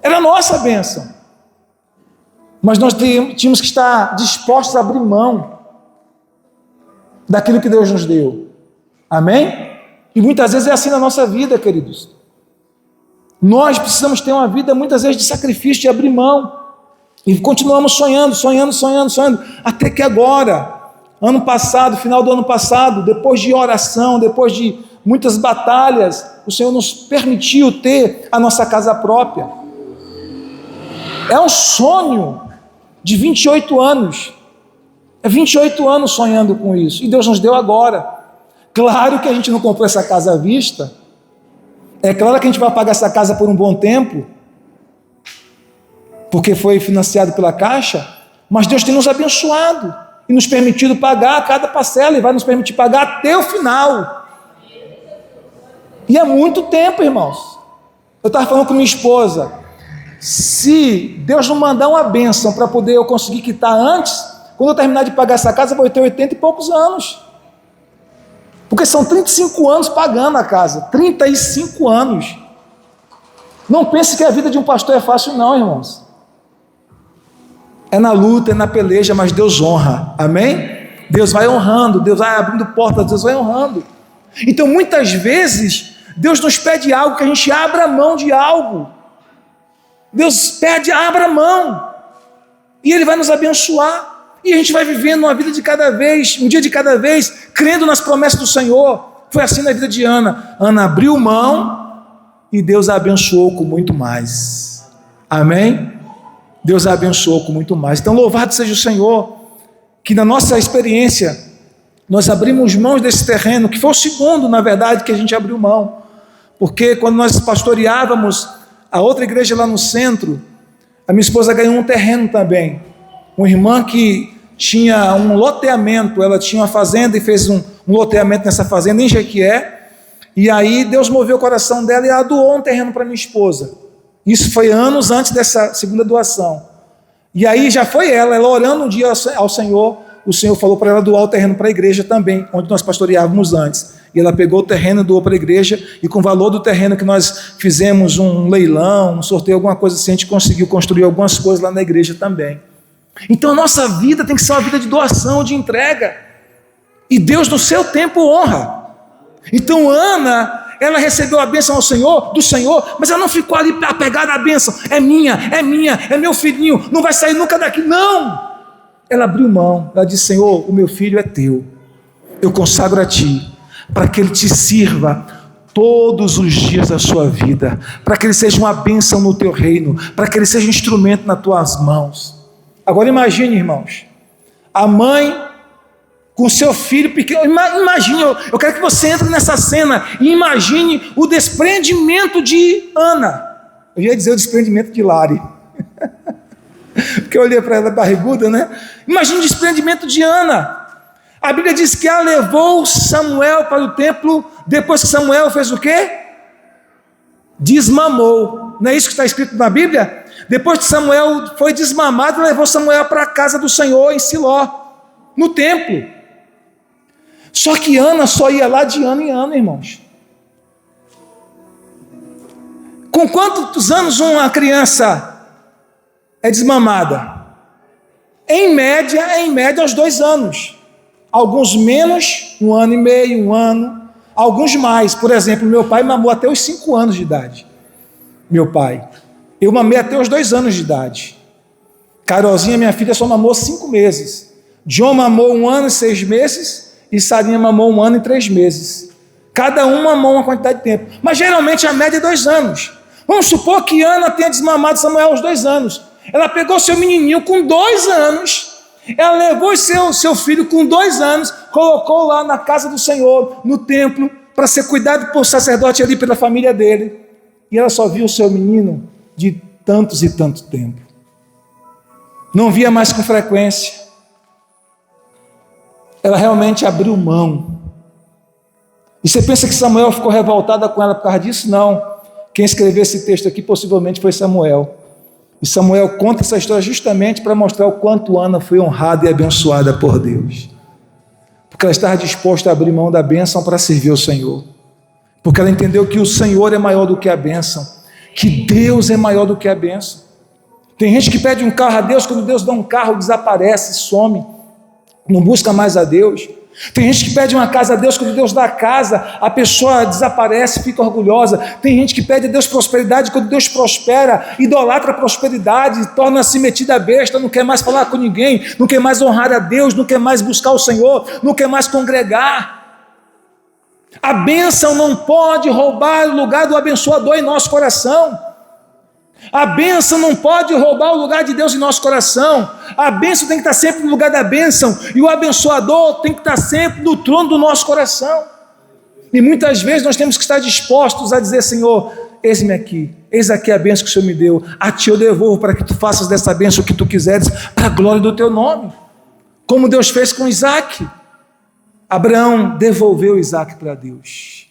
Era a nossa bênção. Mas nós tínhamos que estar dispostos a abrir mão daquilo que Deus nos deu. Amém? E muitas vezes é assim na nossa vida, queridos. Nós precisamos ter uma vida muitas vezes de sacrifício, de abrir mão. E continuamos sonhando, até que agora, ano passado, final do ano passado, depois de oração, depois de muitas batalhas, o Senhor nos permitiu ter a nossa casa própria. É um sonho de 28 anos. É 28 anos sonhando com isso. E Deus nos deu agora. Claro que a gente não comprou essa casa à vista. É claro que a gente vai pagar essa casa por um bom tempo, porque foi financiado pela Caixa, mas Deus tem nos abençoado e nos permitido pagar cada parcela, e vai nos permitir pagar até o final. E é muito tempo, irmãos. Eu estava falando com minha esposa, se Deus não mandar uma bênção para poder eu conseguir quitar antes, quando eu terminar de pagar essa casa, eu vou ter 80 e poucos anos. Porque são 35 anos pagando a casa, 35 anos. Não pense que a vida de um pastor é fácil não, irmãos. É na luta, é na peleja, mas Deus honra, amém? Deus vai honrando, Deus vai abrindo portas, Deus vai honrando. Então muitas vezes, Deus nos pede algo, que a gente abra mão de algo. Deus pede, abra mão, e Ele vai nos abençoar. E a gente vai vivendo uma vida de cada vez, um dia de cada vez, crendo nas promessas do Senhor. Foi assim na vida de Ana. Ana abriu mão e Deus a abençoou com muito mais. Amém? Deus a abençoou com muito mais. Então louvado seja o Senhor, que na nossa experiência, nós abrimos mãos desse terreno, que foi o segundo, na verdade, que a gente abriu mão. Porque quando nós pastoreávamos a outra igreja lá no centro, a minha esposa ganhou um terreno também. Uma irmã que tinha um loteamento, ela tinha uma fazenda e fez um loteamento nessa fazenda em Jequié, e aí Deus moveu o coração dela e ela doou um terreno para minha esposa. Isso foi anos antes dessa segunda doação. E aí já foi ela orando um dia ao Senhor, o Senhor falou para ela doar o terreno para a igreja também, onde nós pastoreávamos antes. E ela pegou o terreno e doou para a igreja, e com o valor do terreno que nós fizemos um leilão, um sorteio, alguma coisa assim, a gente conseguiu construir algumas coisas lá na igreja também. Então a nossa vida tem que ser uma vida de doação, de entrega, e Deus no seu tempo honra. Então Ana, ela recebeu a bênção do Senhor, mas ela não ficou ali apegada à bênção, é minha, é meu filhinho, não vai sair nunca daqui, não. Ela abriu mão, ela disse, Senhor, o meu filho é teu, eu consagro a ti, para que ele te sirva todos os dias da sua vida, para que ele seja uma bênção no teu reino, para que ele seja um instrumento nas tuas mãos. Agora imagine, irmãos, a mãe com seu filho pequeno. Imagine, eu quero que você entre nessa cena e imagine o desprendimento de Ana. Eu ia dizer o desprendimento de Lari, porque eu olhei para ela barriguda, né? Imagine o desprendimento de Ana. A Bíblia diz que ela levou Samuel para o templo, depois que Samuel fez o quê? Desmamou. Não é isso que está escrito na Bíblia? Depois que Samuel foi desmamado, levou Samuel para a casa do Senhor em Siló, no templo. Só que Ana só ia lá de ano em ano, irmãos. Com quantos anos uma criança é desmamada? Em média aos 2 anos. Alguns menos, 1 ano e meio, 1 ano. Alguns mais. Por exemplo, meu pai mamou até os 5 anos de idade. Meu pai. Eu mamei até os 2 anos de idade. Carolzinha, minha filha, só mamou 5 meses. John mamou 1 ano e 6 meses. E Sarinha mamou 1 ano e 3 meses. Cada um mamou uma quantidade de tempo. Mas geralmente a média é 2 anos. Vamos supor que Ana tenha desmamado Samuel aos 2 anos. Ela pegou seu menininho com 2 anos. Ela levou seu filho com 2 anos, colocou lá na casa do Senhor, no templo, para ser cuidado por sacerdote ali, pela família dele. E ela só viu o seu menino de tantos e tanto tempo. Não via mais com frequência. Ela realmente abriu mão. E você pensa que Samuel ficou revoltada com ela por causa disso? Não. Quem escreveu esse texto aqui possivelmente foi Samuel. E Samuel conta essa história justamente para mostrar o quanto Ana foi honrada e abençoada por Deus. Porque ela estava disposta a abrir mão da bênção para servir o Senhor. Porque ela entendeu que o Senhor é maior do que a bênção. Que Deus é maior do que a bênção. Tem gente que pede um carro a Deus, quando Deus dá um carro, desaparece, some. Não busca mais a Deus. Tem gente que pede uma casa a Deus, quando Deus dá a casa, a pessoa desaparece, fica orgulhosa. Tem gente que pede a Deus prosperidade, quando Deus prospera, idolatra a prosperidade, torna-se metida besta, não quer mais falar com ninguém, não quer mais honrar a Deus, não quer mais buscar o Senhor, não quer mais congregar. A bênção não pode roubar o lugar do abençoador em nosso coração. A bênção não pode roubar o lugar de Deus em nosso coração. A bênção tem que estar sempre no lugar da bênção, e o abençoador tem que estar sempre no trono do nosso coração. E muitas vezes nós temos que estar dispostos a dizer: Senhor, eis-me aqui, eis aqui a bênção que o Senhor me deu, a Ti eu devolvo, para que Tu faças dessa bênção o que Tu quiseres, para a glória do Teu nome, como Deus fez com Isaac. Abraão devolveu Isaac para Deus.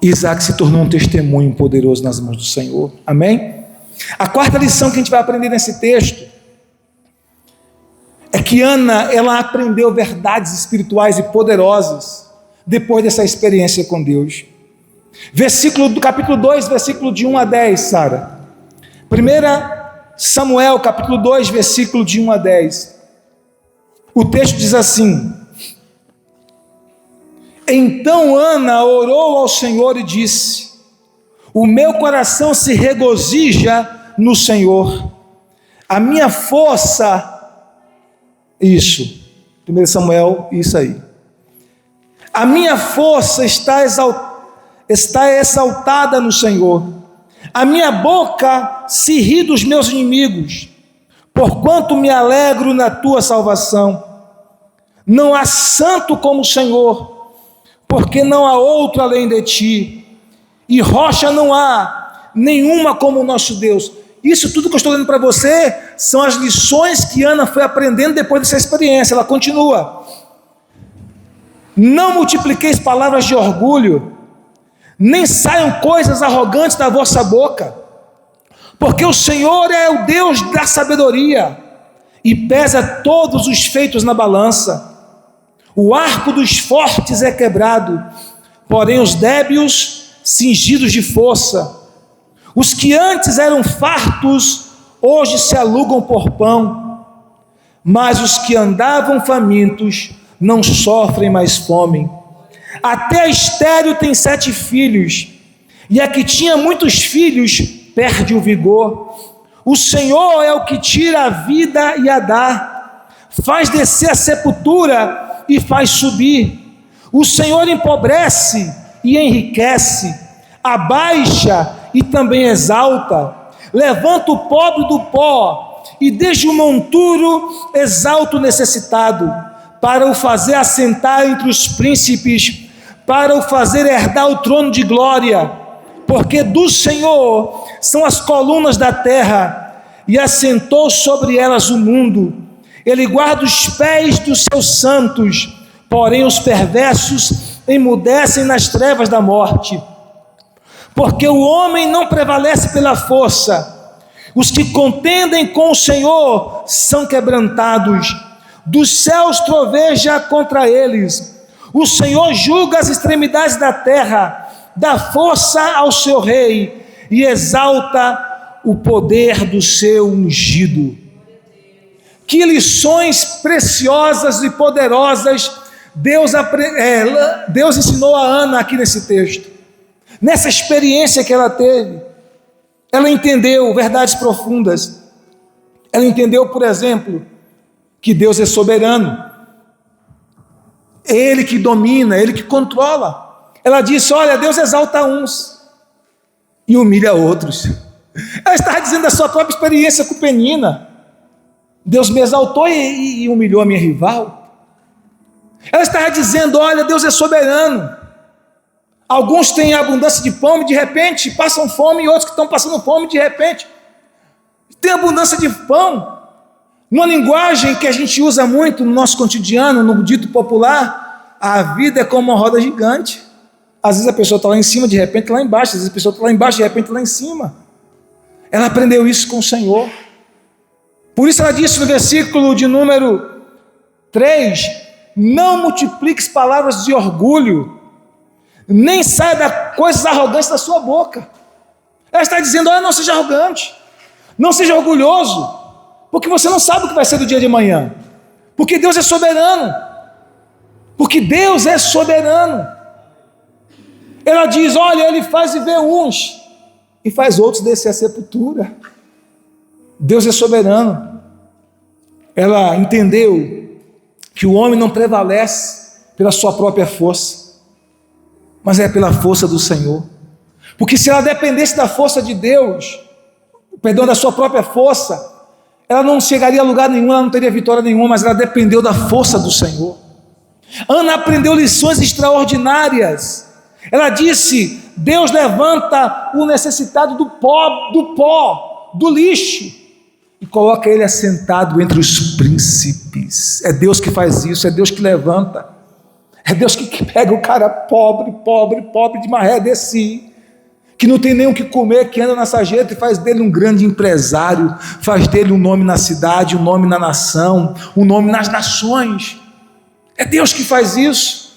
Isaac se tornou um testemunho poderoso nas mãos do Senhor. Amém? A quarta lição que a gente vai aprender nesse texto é que Ana, ela aprendeu verdades espirituais e poderosas depois dessa experiência com Deus. Versículo do capítulo 2, versículo de 1 a 10, Sara. 1 Samuel, capítulo 2, versículo de 1 a 10. O texto diz assim: Então Ana orou ao Senhor e disse: O meu coração se regozija no Senhor, a minha força... Isso, 1 Samuel, isso aí. A minha força está exaltada no Senhor, a minha boca se ri dos meus inimigos, porquanto me alegro na tua salvação. Não há santo como o Senhor, porque não há outro além de ti, e rocha não há nenhuma como o nosso Deus. Isso tudo que eu estou dando para você são as lições que Ana foi aprendendo depois dessa experiência. Ela continua: Não multipliqueis palavras de orgulho, nem saiam coisas arrogantes da vossa boca, porque o Senhor é o Deus da sabedoria, e pesa todos os feitos na balança. O arco dos fortes é quebrado, porém os débeis cingidos de força. Os que antes eram fartos, hoje se alugam por pão, mas os que andavam famintos não sofrem mais fome. Até a estéril tem 7 filhos, e a que tinha muitos filhos perde o vigor. O Senhor é o que tira a vida e a dá, faz descer a sepultura e faz subir. O Senhor empobrece e enriquece, abaixa e também exalta, levanta o pobre do pó, e desde o monturo exalta o necessitado, para o fazer assentar entre os príncipes, para o fazer herdar o trono de glória, porque do Senhor são as colunas da terra, e assentou sobre elas o mundo, Ele guarda os pés dos seus santos, porém os perversos emudecem nas trevas da morte. Porque o homem não prevalece pela força, os que contendem com o Senhor são quebrantados, dos céus troveja contra eles. O Senhor julga as extremidades da terra, dá força ao seu rei e exalta o poder do seu ungido. Que lições preciosas e poderosas Deus ensinou a Ana aqui nesse texto. Nessa experiência que ela teve, ela entendeu verdades profundas. Ela entendeu, por exemplo, que Deus é soberano. É Ele que domina, Ele que controla. Ela disse: olha, Deus exalta uns e humilha outros. Ela estava dizendo da sua própria experiência com Penina. Deus me exaltou e humilhou a minha rival. Ela estava dizendo: olha, Deus é soberano. Alguns têm abundância de pão e de repente passam fome, e outros que estão passando fome de repente têm abundância de pão. Numa linguagem que a gente usa muito no nosso cotidiano, no dito popular, a vida é como uma roda gigante. Às vezes a pessoa está lá em cima, de repente lá embaixo. Às vezes a pessoa está lá embaixo, de repente lá em cima. Ela aprendeu isso com o Senhor. Por isso ela disse no versículo de número 3: não multipliques palavras de orgulho, nem saia da coisas arrogantes da sua boca. Ela está dizendo: olha, não seja arrogante, não seja orgulhoso, porque você não sabe o que vai ser do dia de amanhã, porque Deus é soberano, porque Deus é soberano. Ela diz: olha, Ele faz viver uns e faz outros descer à sepultura. Deus é soberano. Ela entendeu que o homem não prevalece pela sua própria força, mas é pela força do Senhor. Porque se ela dependesse da força de Deus, da sua própria força, ela não chegaria a lugar nenhum, ela não teria vitória nenhuma, mas ela dependeu da força do Senhor. Ana aprendeu lições extraordinárias. Ela disse: Deus levanta o necessitado do pó, do lixo, e coloca ele assentado entre os príncipes. É Deus que faz isso, é Deus que levanta. É Deus que pega o cara pobre de maré desse, que não tem nem o que comer, que anda na sarjeta, e faz dele um grande empresário, faz dele um nome na cidade, um nome na nação, um nome nas nações. É Deus que faz isso.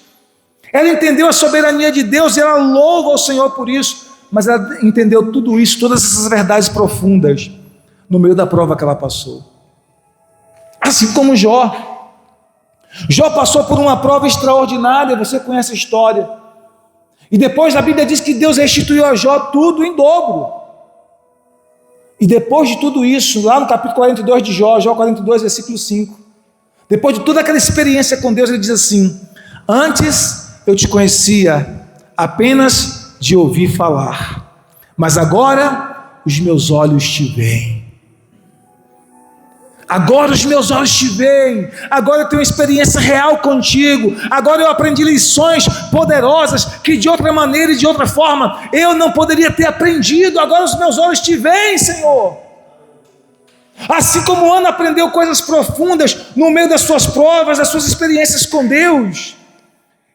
Ela entendeu a soberania de Deus e ela louva ao Senhor por isso, mas ela entendeu tudo isso, todas essas verdades profundas, no meio da prova que ela passou. Assim como Jó. Jó passou por uma prova extraordinária, você conhece a história. E depois a Bíblia diz que Deus restituiu a Jó tudo em dobro. E depois de tudo isso, lá no capítulo 42 de Jó, Jó 42, versículo 5, depois de toda aquela experiência com Deus, ele diz assim: antes eu te conhecia apenas de ouvir falar, mas agora os meus olhos te veem. Agora os meus olhos te veem, agora eu tenho uma experiência real contigo, agora eu aprendi lições poderosas que de outra maneira e de outra forma eu não poderia ter aprendido. Agora os meus olhos te veem, Senhor. Assim como Ana aprendeu coisas profundas no meio das suas provas, das suas experiências com Deus,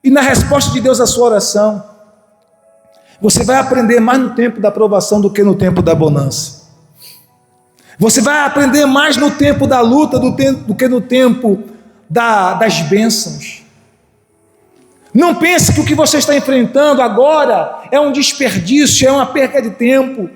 e na resposta de Deus à sua oração, você vai aprender mais no tempo da aprovação do que no tempo da bonança. Você vai aprender mais no tempo da luta do que no tempo das bênçãos. Não pense que o que você está enfrentando agora é um desperdício, é uma perca de tempo.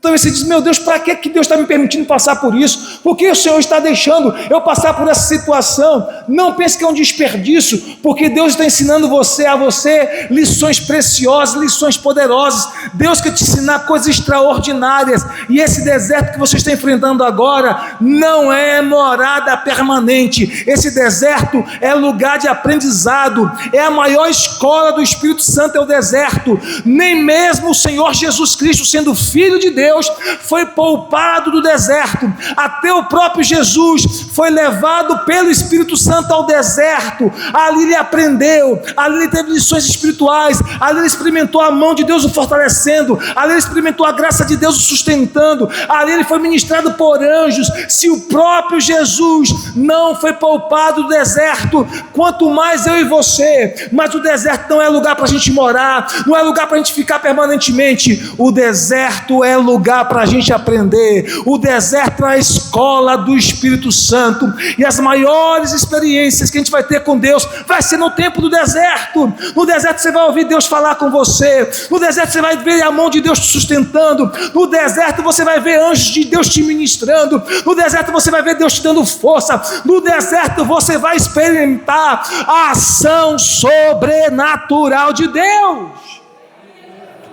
Talvez você diz: meu Deus, para que Deus está me permitindo passar por isso? Por que o Senhor está deixando eu passar por essa situação? Não pense que é um desperdício, porque Deus está ensinando a você lições preciosas, lições poderosas. Deus quer te ensinar coisas extraordinárias, e esse deserto que você está enfrentando agora não é morada permanente. Esse deserto é lugar de aprendizado, é a maior escola do Espírito Santo, é o deserto. Nem mesmo o Senhor Jesus Cristo, sendo Filho de Deus, Deus foi poupado do deserto. Até o próprio Jesus foi levado pelo Espírito Santo ao deserto. Ali ele aprendeu, ali ele teve lições espirituais, ali ele experimentou a mão de Deus o fortalecendo, ali ele experimentou a graça de Deus o sustentando, ali ele foi ministrado por anjos. Se o próprio Jesus não foi poupado do deserto, quanto mais eu e você. Mas o deserto não é lugar para a gente morar, não é lugar para a gente ficar permanentemente. O deserto é lugar para a gente aprender. O deserto é a escola do Espírito Santo, e as maiores experiências que a gente vai ter com Deus vai ser no tempo do deserto. No deserto você vai ouvir Deus falar com você, no deserto você vai ver a mão de Deus te sustentando, no deserto você vai ver anjos de Deus te ministrando, no deserto você vai ver Deus te dando força, no deserto você vai experimentar a ação sobrenatural de Deus.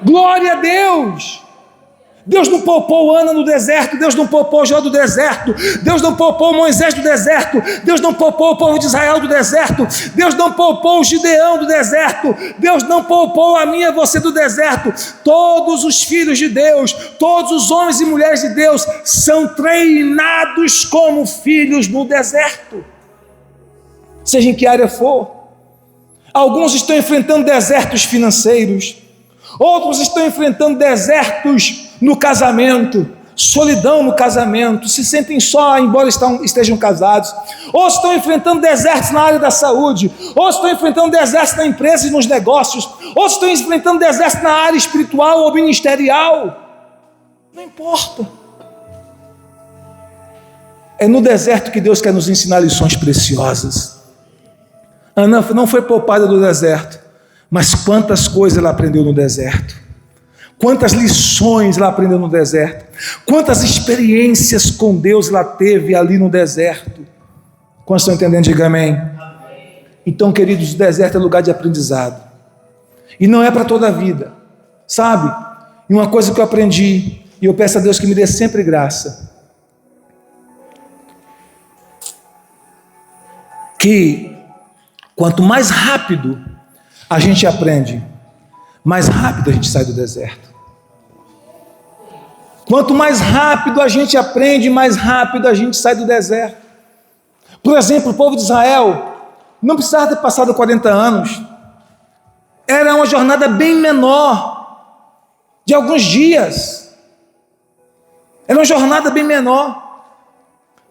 Glória a Deus. Deus não poupou Ana no deserto, Deus não poupou Jó do deserto, Deus não poupou Moisés do deserto, Deus não poupou o povo de Israel do deserto, Deus não poupou o Gideão do deserto, Deus não poupou a mim e a você do deserto. Todos os filhos de Deus, todos os homens e mulheres de Deus são treinados como filhos no deserto, seja em que área for. Alguns estão enfrentando desertos financeiros, outros estão enfrentando desertos no casamento, solidão no casamento, se sentem só, embora estejam casados, ou estão enfrentando desertos na área da saúde, ou estão enfrentando desertos na empresa e nos negócios, ou estão enfrentando desertos na área espiritual ou ministerial. Não importa. É no deserto que Deus quer nos ensinar lições preciosas. Ana não foi poupada do deserto, mas quantas coisas ela aprendeu no deserto. Quantas lições ela aprendeu no deserto, quantas experiências com Deus ela teve ali no deserto. Quantos estão entendendo? Diga amém. Então, queridos, o deserto é lugar de aprendizado, e não é para toda a vida, sabe? E uma coisa que eu aprendi, e eu peço a Deus que me dê sempre graça, que quanto mais rápido a gente aprende, mais rápido a gente sai do deserto. Quanto mais rápido a gente aprende, mais rápido a gente sai do deserto. Por exemplo, o povo de Israel não precisava ter passado 40 anos. Era uma jornada bem menor, de alguns dias. Era uma jornada bem menor.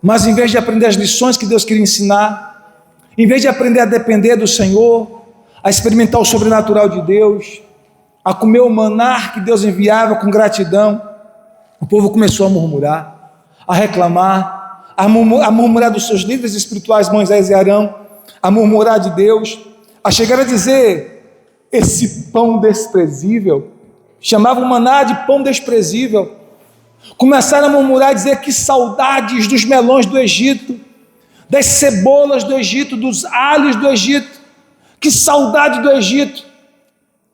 Mas em vez de aprender as lições que Deus queria ensinar, em vez de aprender a depender do Senhor, a experimentar o sobrenatural de Deus, a comer o maná que Deus enviava com gratidão, o povo começou a murmurar, a reclamar, a murmurar dos seus líderes espirituais, Moisés e Arão, a murmurar de Deus, a chegar a dizer: esse pão desprezível, chamavam o maná de pão desprezível. Começaram a murmurar e dizer: que saudades dos melões do Egito, das cebolas do Egito, dos alhos do Egito, que saudade do Egito,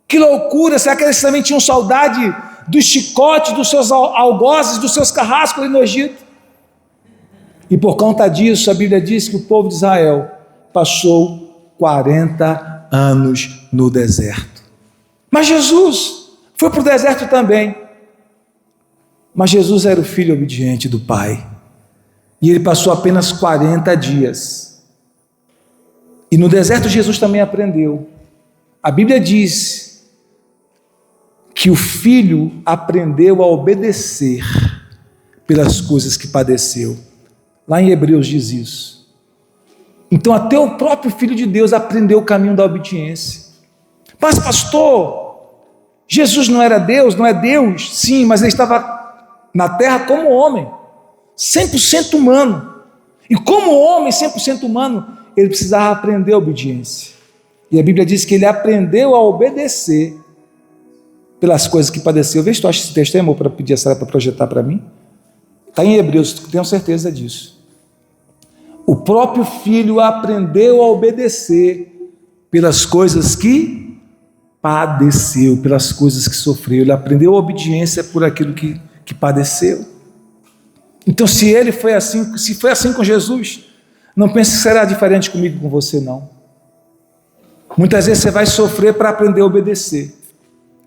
que loucura. Será que eles também tinham saudade dos chicotes, dos seus algozes, dos seus carrascos ali no Egito? E por conta disso, a Bíblia diz que o povo de Israel passou 40 anos no deserto. Mas Jesus foi para o deserto também. Mas Jesus era o filho obediente do Pai, e ele passou apenas 40 dias. E no deserto Jesus também aprendeu. A Bíblia diz que o filho aprendeu a obedecer pelas coisas que padeceu. Lá em Hebreus diz isso. Então até o próprio Filho de Deus aprendeu o caminho da obediência. Mas pastor, Jesus não era Deus? Não é Deus? Sim, mas ele estava na terra como homem, 100% humano. E como homem 100% humano, ele precisava aprender a obediência. E a Bíblia diz que ele aprendeu a obedecer pelas coisas que padeceu. Vê se tu acha esse texto, amor, para pedir a Sara para projetar para mim. Está em Hebreus, tenho certeza disso. O próprio filho aprendeu a obedecer pelas coisas que padeceu, pelas coisas que sofreu. Ele aprendeu a obediência por aquilo que padeceu. Então, se ele foi assim, se foi assim com Jesus, não pense que será diferente comigo, com você, não. Muitas vezes você vai sofrer para aprender a obedecer.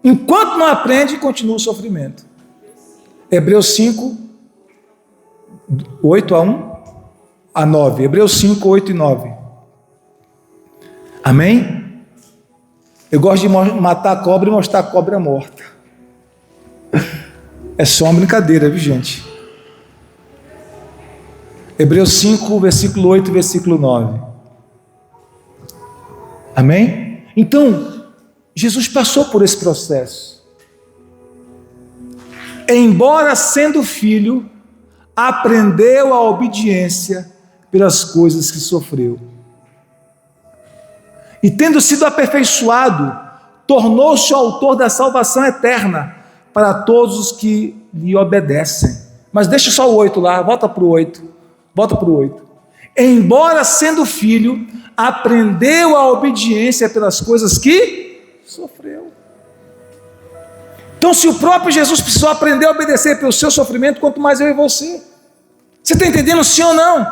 Enquanto não aprende, continua o sofrimento. Hebreus 5, 8 a 9. Hebreus 5, 8 e 9. Amém? Eu gosto de matar a cobra e mostrar a cobra morta. É só uma brincadeira, viu, gente? Hebreus 5, versículo 8 e versículo 9. Amém? Então, Jesus passou por esse processo. Embora sendo filho, aprendeu a obediência pelas coisas que sofreu. E tendo sido aperfeiçoado, tornou-se o autor da salvação eterna para todos os que lhe obedecem. Mas deixa só o 8 lá, volta para o 8. Volta para o 8. Embora sendo filho, aprendeu a obediência pelas coisas que sofreu. Então, se o próprio Jesus precisou aprender a obedecer pelo seu sofrimento, quanto mais eu e você. Você está entendendo, sim ou não?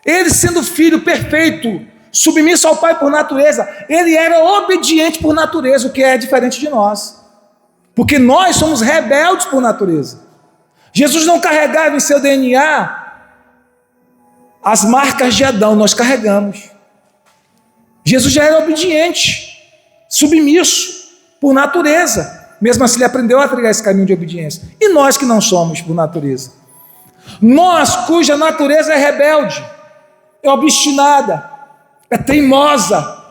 Ele, sendo filho perfeito, submisso ao Pai por natureza, ele era obediente por natureza, o que é diferente de nós. Porque nós somos rebeldes por natureza. Jesus não carregava em seu DNA as marcas de Adão, nós carregamos. Jesus já era obediente, submisso por natureza. Mesmo assim, ele aprendeu a trilhar esse caminho de obediência. E nós que não somos por natureza? Nós, cuja natureza é rebelde, é obstinada, é teimosa,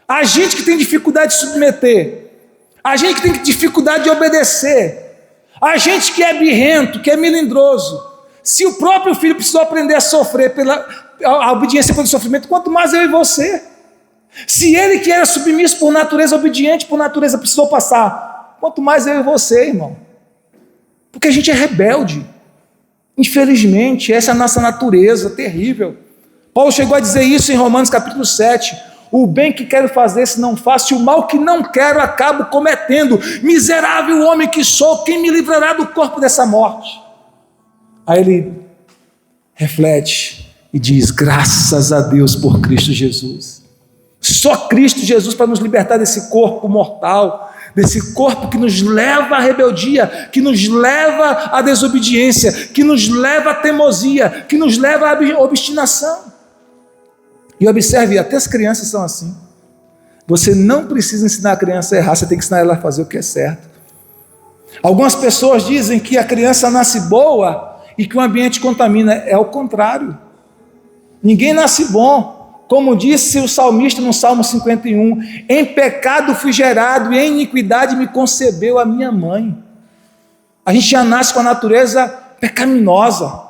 a gente que tem dificuldade de submeter, a gente que tem dificuldade de obedecer, a gente que é birrento, que é melindroso. Se o próprio filho precisou aprender a sofrer a obediência pelo sofrimento, quanto mais eu e você. Se ele que era submisso por natureza, obediente por natureza, precisou passar, quanto mais eu e você, irmão. Porque a gente é rebelde. Infelizmente, essa é a nossa natureza terrível. Paulo chegou a dizer isso em Romanos capítulo 7. O bem que quero fazer, se não faço, e o mal que não quero, acabo cometendo. Miserável homem que sou, quem me livrará do corpo dessa morte? Aí ele reflete e diz: graças a Deus por Cristo Jesus. Só Cristo Jesus para nos libertar desse corpo mortal, desse corpo que nos leva à rebeldia, que nos leva à desobediência, que nos leva à teimosia, que nos leva à obstinação. E observe, até as crianças são assim. Você não precisa ensinar a criança a errar, você tem que ensinar ela a fazer o que é certo. Algumas pessoas dizem que a criança nasce boa e que o ambiente contamina. É o contrário. Ninguém nasce bom. Como disse o salmista no Salmo 51, em pecado fui gerado e em iniquidade me concebeu a minha mãe. A gente já nasce com a natureza pecaminosa.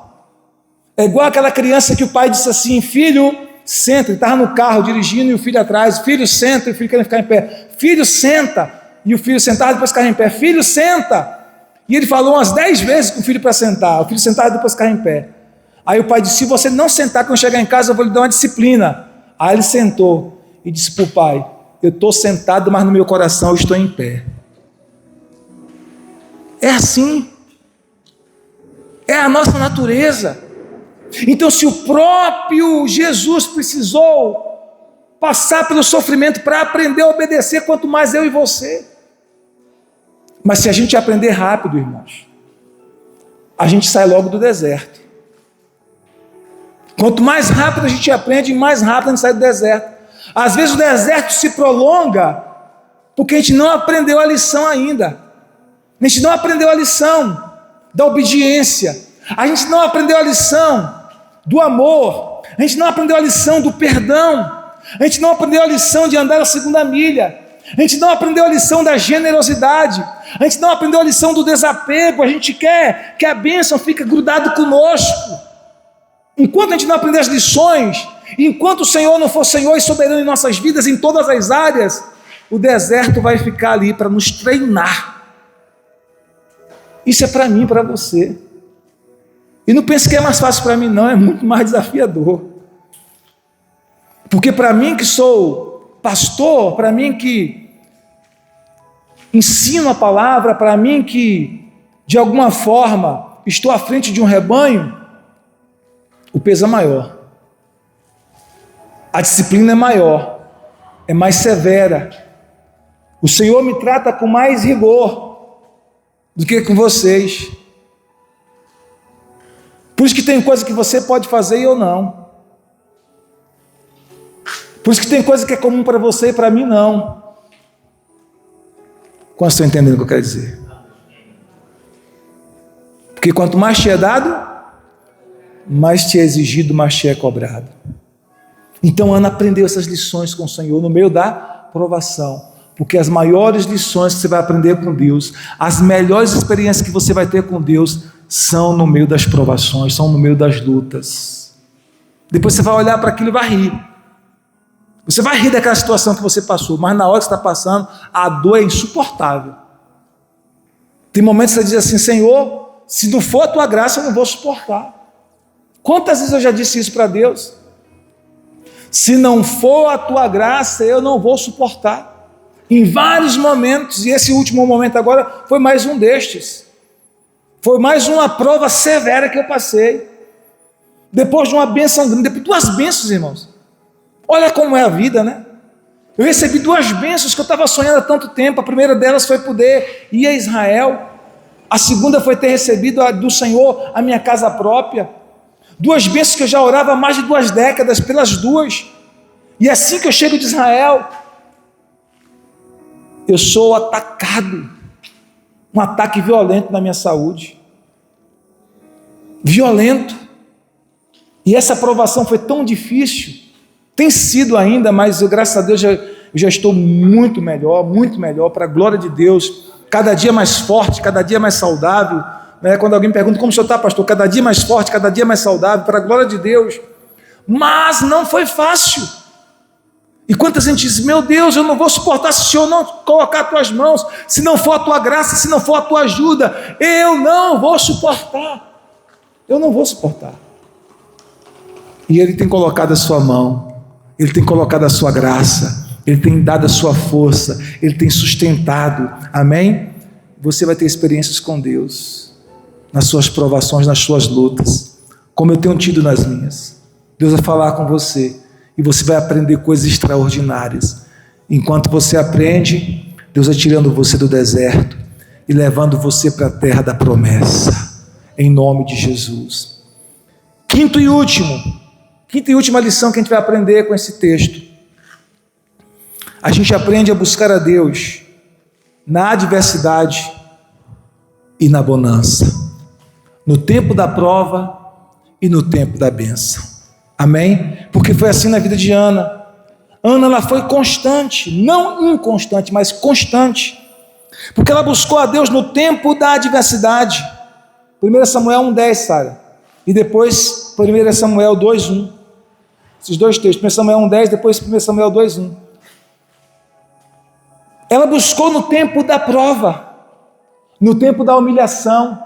É igual aquela criança que o pai disse assim: filho, senta. Ele estava no carro dirigindo e o filho atrás: filho, senta. E o filho querendo ficar em pé: filho, senta. E o filho sentado depois ficar em pé: filho, senta. E ele falou umas 10 vezes com o filho para sentar. O filho sentado depois ficar em pé. Aí o pai disse: se você não sentar quando chegar em casa, eu vou lhe dar uma disciplina. Aí ele sentou e disse para o pai: eu estou sentado, mas no meu coração eu estou em pé. É assim. É a nossa natureza. Então, se o próprio Jesus precisou passar pelo sofrimento para aprender a obedecer, quanto mais eu e você. Mas se a gente aprender rápido, irmãos, a gente sai logo do deserto. Quanto mais rápido a gente aprende, mais rápido a gente sai do deserto. Às vezes o deserto se prolonga porque a gente não aprendeu a lição ainda. A gente não aprendeu a lição da obediência. A gente não aprendeu a lição do amor. A gente não aprendeu a lição do perdão. A gente não aprendeu a lição de andar a segunda milha. A gente não aprendeu a lição da generosidade. A gente não aprendeu a lição do desapego. A gente quer que a bênção fique grudada conosco. Enquanto a gente não aprender as lições, enquanto o Senhor não for Senhor e soberano em nossas vidas, em todas as áreas, o deserto vai ficar ali para nos treinar. Isso é para mim e para você. E não pense que é mais fácil para mim, não, é muito mais desafiador. Porque para mim que sou pastor, para mim que ensino a palavra, para mim que de alguma forma estou à frente de um rebanho, o peso é maior. A disciplina é maior, é mais severa. O Senhor me trata com mais rigor. do que com vocês. Por isso que tem coisa que você pode fazer e eu não. Por isso que tem coisa que é comum para você e para mim não. Quantos estão entendendo o que eu quero dizer? Porque quanto mais te é dado, mais te é exigido, mais te é cobrado. Então Ana aprendeu essas lições com o Senhor no meio da provação. Porque as maiores lições que você vai aprender com Deus, as melhores experiências que você vai ter com Deus, são no meio das provações, são no meio das lutas. Depois você vai olhar para aquilo e vai rir. Você vai rir daquela situação que você passou, mas na hora que você está passando, a dor é insuportável. Tem momentos que você diz assim: Senhor, se não for a tua graça, eu não vou suportar. Quantas vezes eu já disse isso para Deus? Se não for a tua graça, eu não vou suportar. Em vários momentos, e esse último momento agora foi mais um destes. Foi mais uma prova severa que eu passei. Depois de uma bênção grande, depois de 2 bênçãos, irmãos. Olha como é a vida, né? Eu recebi 2 bênçãos que eu estava sonhando há tanto tempo. A primeira delas foi poder ir a Israel. A segunda foi ter recebido do Senhor a minha casa própria. 2 bênçãos que eu já orava há mais de 2 décadas pelas 2. E assim que eu chego de Israel, eu sou atacado. Um ataque violento na minha saúde. Violento. E essa aprovação foi tão difícil. Tem sido ainda, mas eu, graças a Deus, eu já estou muito melhor, para a glória de Deus. Cada dia mais forte, cada dia mais saudável. Né? Quando alguém me pergunta: como o senhor está, pastor? Cada dia mais forte, cada dia mais saudável, para a glória de Deus. Mas não foi fácil. E quantas gente diz: meu Deus, eu não vou suportar se o Senhor não colocar as tuas mãos, se não for a tua graça, se não for a tua ajuda, eu não vou suportar. Eu não vou suportar. E Ele tem colocado a sua mão, Ele tem colocado a sua graça, Ele tem dado a sua força, Ele tem sustentado, amém? Você vai ter experiências com Deus, nas suas provações, nas suas lutas, como eu tenho tido nas minhas. Deus vai falar com você, e você vai aprender coisas extraordinárias. Enquanto você aprende, Deus vai tirando você do deserto, e levando você para a terra da promessa, em nome de Jesus. Quinta e última lição que a gente vai aprender com esse texto. A gente aprende a buscar a Deus na adversidade e na bonança, no tempo da prova e no tempo da bênção. Amém? Porque foi assim na vida de Ana. Ana, ela foi constante, não inconstante, mas constante, porque ela buscou a Deus no tempo da adversidade. 1 Samuel 1,10, Sara, e depois 1 Samuel 2,1. Esses 2 textos, 1 Samuel 1,10, depois 1 Samuel 2,1. Ela buscou no tempo da prova, no tempo da humilhação.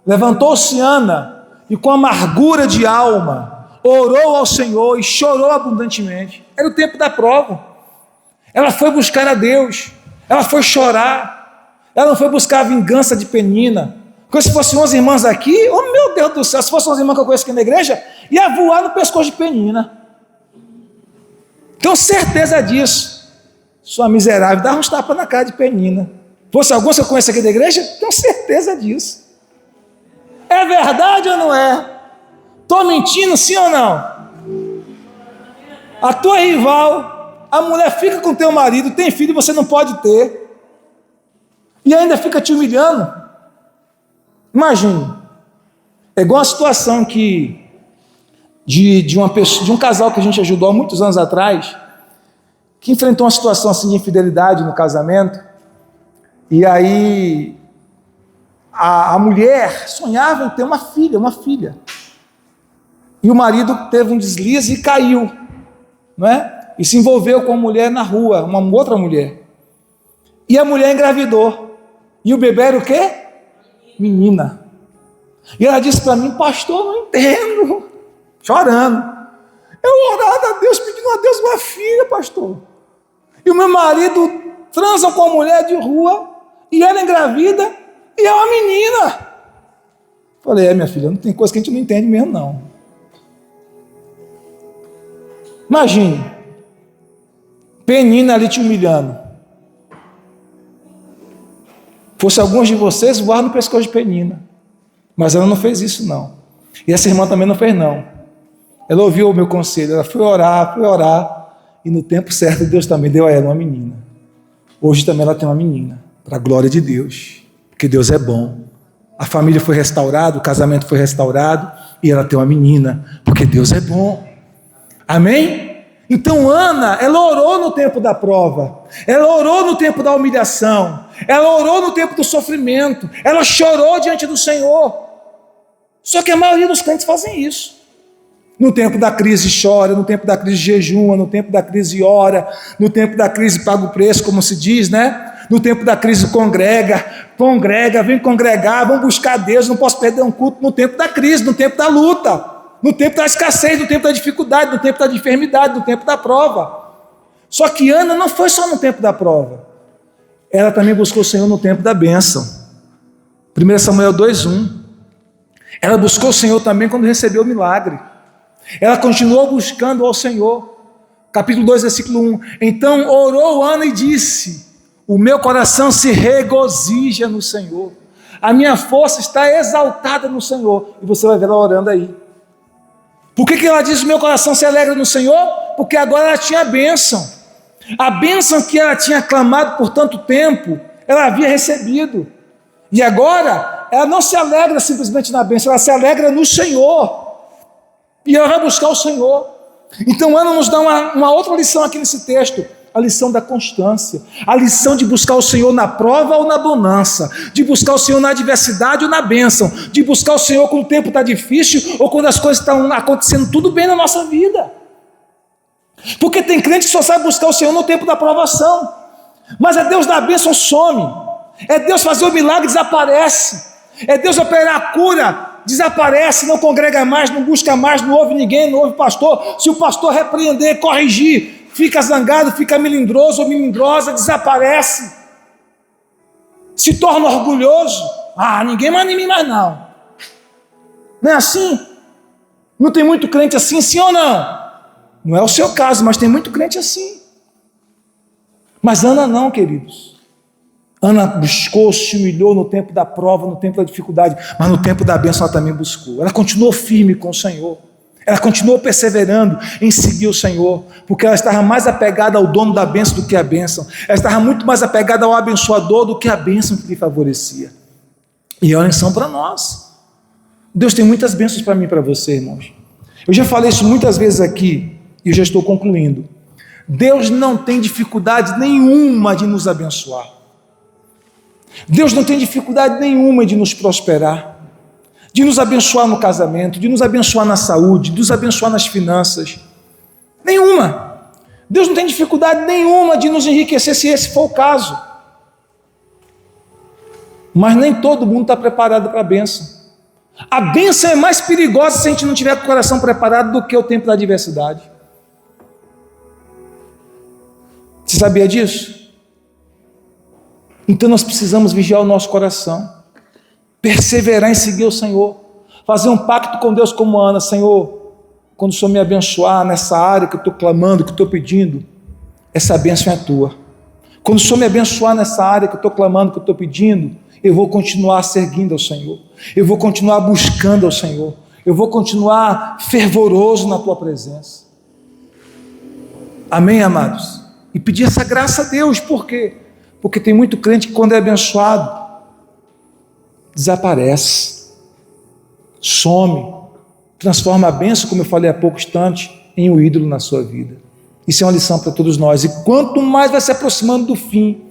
Levantou-se Ana e com amargura de alma orou ao Senhor e chorou abundantemente. Era o tempo da prova. Ela foi buscar a Deus, ela foi chorar, ela não foi buscar a vingança de Penina. Porque se fossem 11 irmãs aqui, oh meu Deus do céu, se fossem 11 irmãs que eu conheço aqui na igreja, ia voar no pescoço de Penina. Tenho certeza disso. Sua miserável, dava uns tapas na cara de Penina. Fosse algum que eu conheço aqui da igreja, tenho certeza disso. É verdade ou não é? Estou mentindo, sim ou não? A tua rival, a mulher fica com teu marido, tem filho e você não pode ter, e ainda fica te humilhando. Imagine. É igual a situação que de um casal que a gente ajudou há muitos anos atrás, que enfrentou uma situação assim de infidelidade no casamento, e aí a mulher sonhava em ter uma filha, e o marido teve um deslize e caiu, não é? E se envolveu com a mulher na rua, uma outra mulher, e a mulher engravidou, e o bebê era o quê? Menina. E ela disse para mim: pastor, não entendo, chorando, eu orava a Deus, pedindo a Deus uma filha, pastor, e o meu marido transa com a mulher de rua, e ela engravida, e é uma menina. Falei: minha filha, não tem coisa que a gente não entende mesmo não. Imagine, Penina ali te humilhando, Fosse alguns de vocês voar no pescoço de Penina. Mas ela não fez isso, não. E essa irmã também não fez, não. Ela ouviu o meu conselho, ela foi orar, e no tempo certo Deus também deu a ela uma menina. Hoje também ela tem uma menina, para a glória de Deus, porque Deus é bom. A família foi restaurada, o casamento foi restaurado, e ela tem uma menina, porque Deus é bom. Amém? Então Ana, ela orou no tempo da prova, ela orou no tempo da humilhação, ela orou no tempo do sofrimento, ela chorou diante do Senhor. Só que a maioria dos crentes fazem isso. No tempo da crise chora, no tempo da crise jejua, no tempo da crise ora, no tempo da crise paga o preço, como se diz, né? No tempo da crise congrega, vem congregar, vamos buscar Deus, não posso perder um culto no tempo da crise, no tempo da luta, no tempo da escassez, no tempo da dificuldade, no tempo da enfermidade, no tempo da prova. Só que Ana não foi só no tempo da prova, ela também buscou o Senhor no tempo da bênção. 1 Samuel 2:1. Ela buscou o Senhor também quando recebeu o milagre. Ela continuou buscando ao Senhor. Capítulo 2, versículo 1. Então orou Ana e disse: o meu coração se regozija no Senhor, a minha força está exaltada no Senhor. E você vai ver ela orando aí. Por que ela diz: o meu coração se alegra no Senhor? Porque agora ela tinha a bênção. A bênção que ela tinha clamado por tanto tempo, ela havia recebido. E agora, ela não se alegra simplesmente na bênção, ela se alegra no Senhor. E ela vai buscar o Senhor. Então Ana nos dá uma outra lição aqui nesse texto. A lição da constância. A lição de buscar o Senhor na prova ou na bonança. De buscar o Senhor na adversidade ou na bênção. De buscar o Senhor quando o tempo está difícil ou quando as coisas estão acontecendo tudo bem na nossa vida. Porque tem crente que só sabe buscar o Senhor no tempo da provação. Mas é Deus da bênção, some. É Deus fazer o milagre, desaparece. É Deus operar a cura, desaparece, não congrega mais, não busca mais, não ouve ninguém, não ouve pastor. Se o pastor repreender, corrigir, fica zangado, fica melindroso ou melindrosa, desaparece. Se torna orgulhoso. Ninguém manda em mim mais não. Não é assim? Não tem muito crente assim, sim ou não? Não é o seu caso, mas tem muito crente assim. Mas Ana não, queridos. Ana buscou, se humilhou no tempo da prova, no tempo da dificuldade, mas no tempo da bênção ela também buscou. Ela continuou firme com o Senhor. Ela continuou perseverando em seguir o Senhor, porque ela estava mais apegada ao dono da bênção do que a bênção. Ela estava muito mais apegada ao abençoador do que a bênção que lhe favorecia. E é uma lição para nós. Deus tem muitas bênçãos para mim e para você, irmãos. Eu já falei isso muitas vezes aqui, e eu já estou concluindo. Deus não tem dificuldade nenhuma de nos abençoar. Deus não tem dificuldade nenhuma de nos prosperar, de nos abençoar no casamento, de nos abençoar na saúde, de nos abençoar nas finanças. Nenhuma. Deus não tem dificuldade nenhuma de nos enriquecer, se esse for o caso. Mas nem todo mundo está preparado para a bênção. A bênção é mais perigosa se a gente não tiver com o coração preparado do que o tempo da adversidade. Você sabia disso? Então nós precisamos vigiar o nosso coração, perseverar em seguir o Senhor, fazer um pacto com Deus como Ana. Senhor, quando o Senhor me abençoar nessa área que eu estou clamando, que eu estou pedindo, essa bênção é tua. Quando o Senhor me abençoar nessa área que eu estou clamando, que eu estou pedindo, eu vou continuar seguindo ao Senhor, eu vou continuar buscando ao Senhor, eu vou continuar fervoroso na tua presença. Amém, amados? E pedir essa graça a Deus. Por quê? Porque tem muito crente que quando é abençoado, desaparece, some, transforma a bênção, como eu falei há pouco instante, em um ídolo na sua vida. Isso é uma lição para todos nós. E quanto mais vai se aproximando do fim,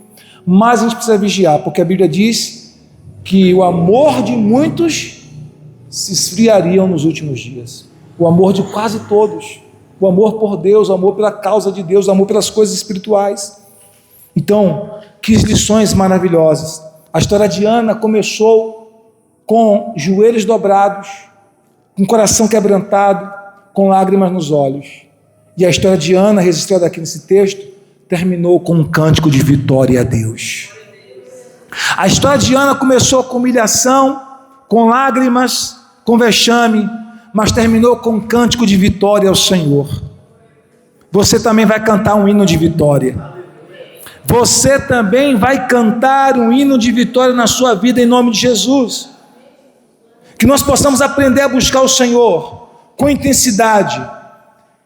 mais a gente precisa vigiar, porque a Bíblia diz que o amor de muitos se esfriariam nos últimos dias. O amor de quase todos. O amor por Deus, o amor pela causa de Deus, o amor pelas coisas espirituais. Então, que lições maravilhosas. A história de Ana começou com joelhos dobrados, com coração quebrantado, com lágrimas nos olhos. E a história de Ana, registrada aqui nesse texto, terminou com um cântico de vitória a Deus. A história de Ana começou com humilhação, com lágrimas, com vexame, mas terminou com um cântico de vitória ao Senhor. Você também vai cantar um hino de vitória. você também vai cantar um hino de vitória na sua vida em nome de Jesus. Que nós possamos aprender a buscar o Senhor com intensidade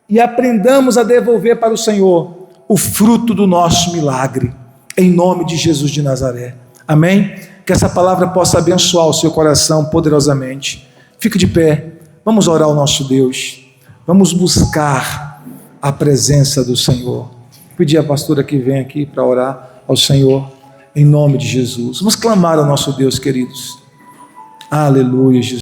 e aprendamos a devolver para o Senhor o fruto do nosso milagre, em nome de Jesus de Nazaré. Amém? Que essa palavra possa abençoar o seu coração poderosamente. Fique de pé, vamos orar ao nosso Deus, vamos buscar a presença do Senhor. Pedir à pastora que vem aqui para orar ao Senhor, em nome de Jesus. Vamos clamar ao nosso Deus, queridos. Aleluia, Jesus.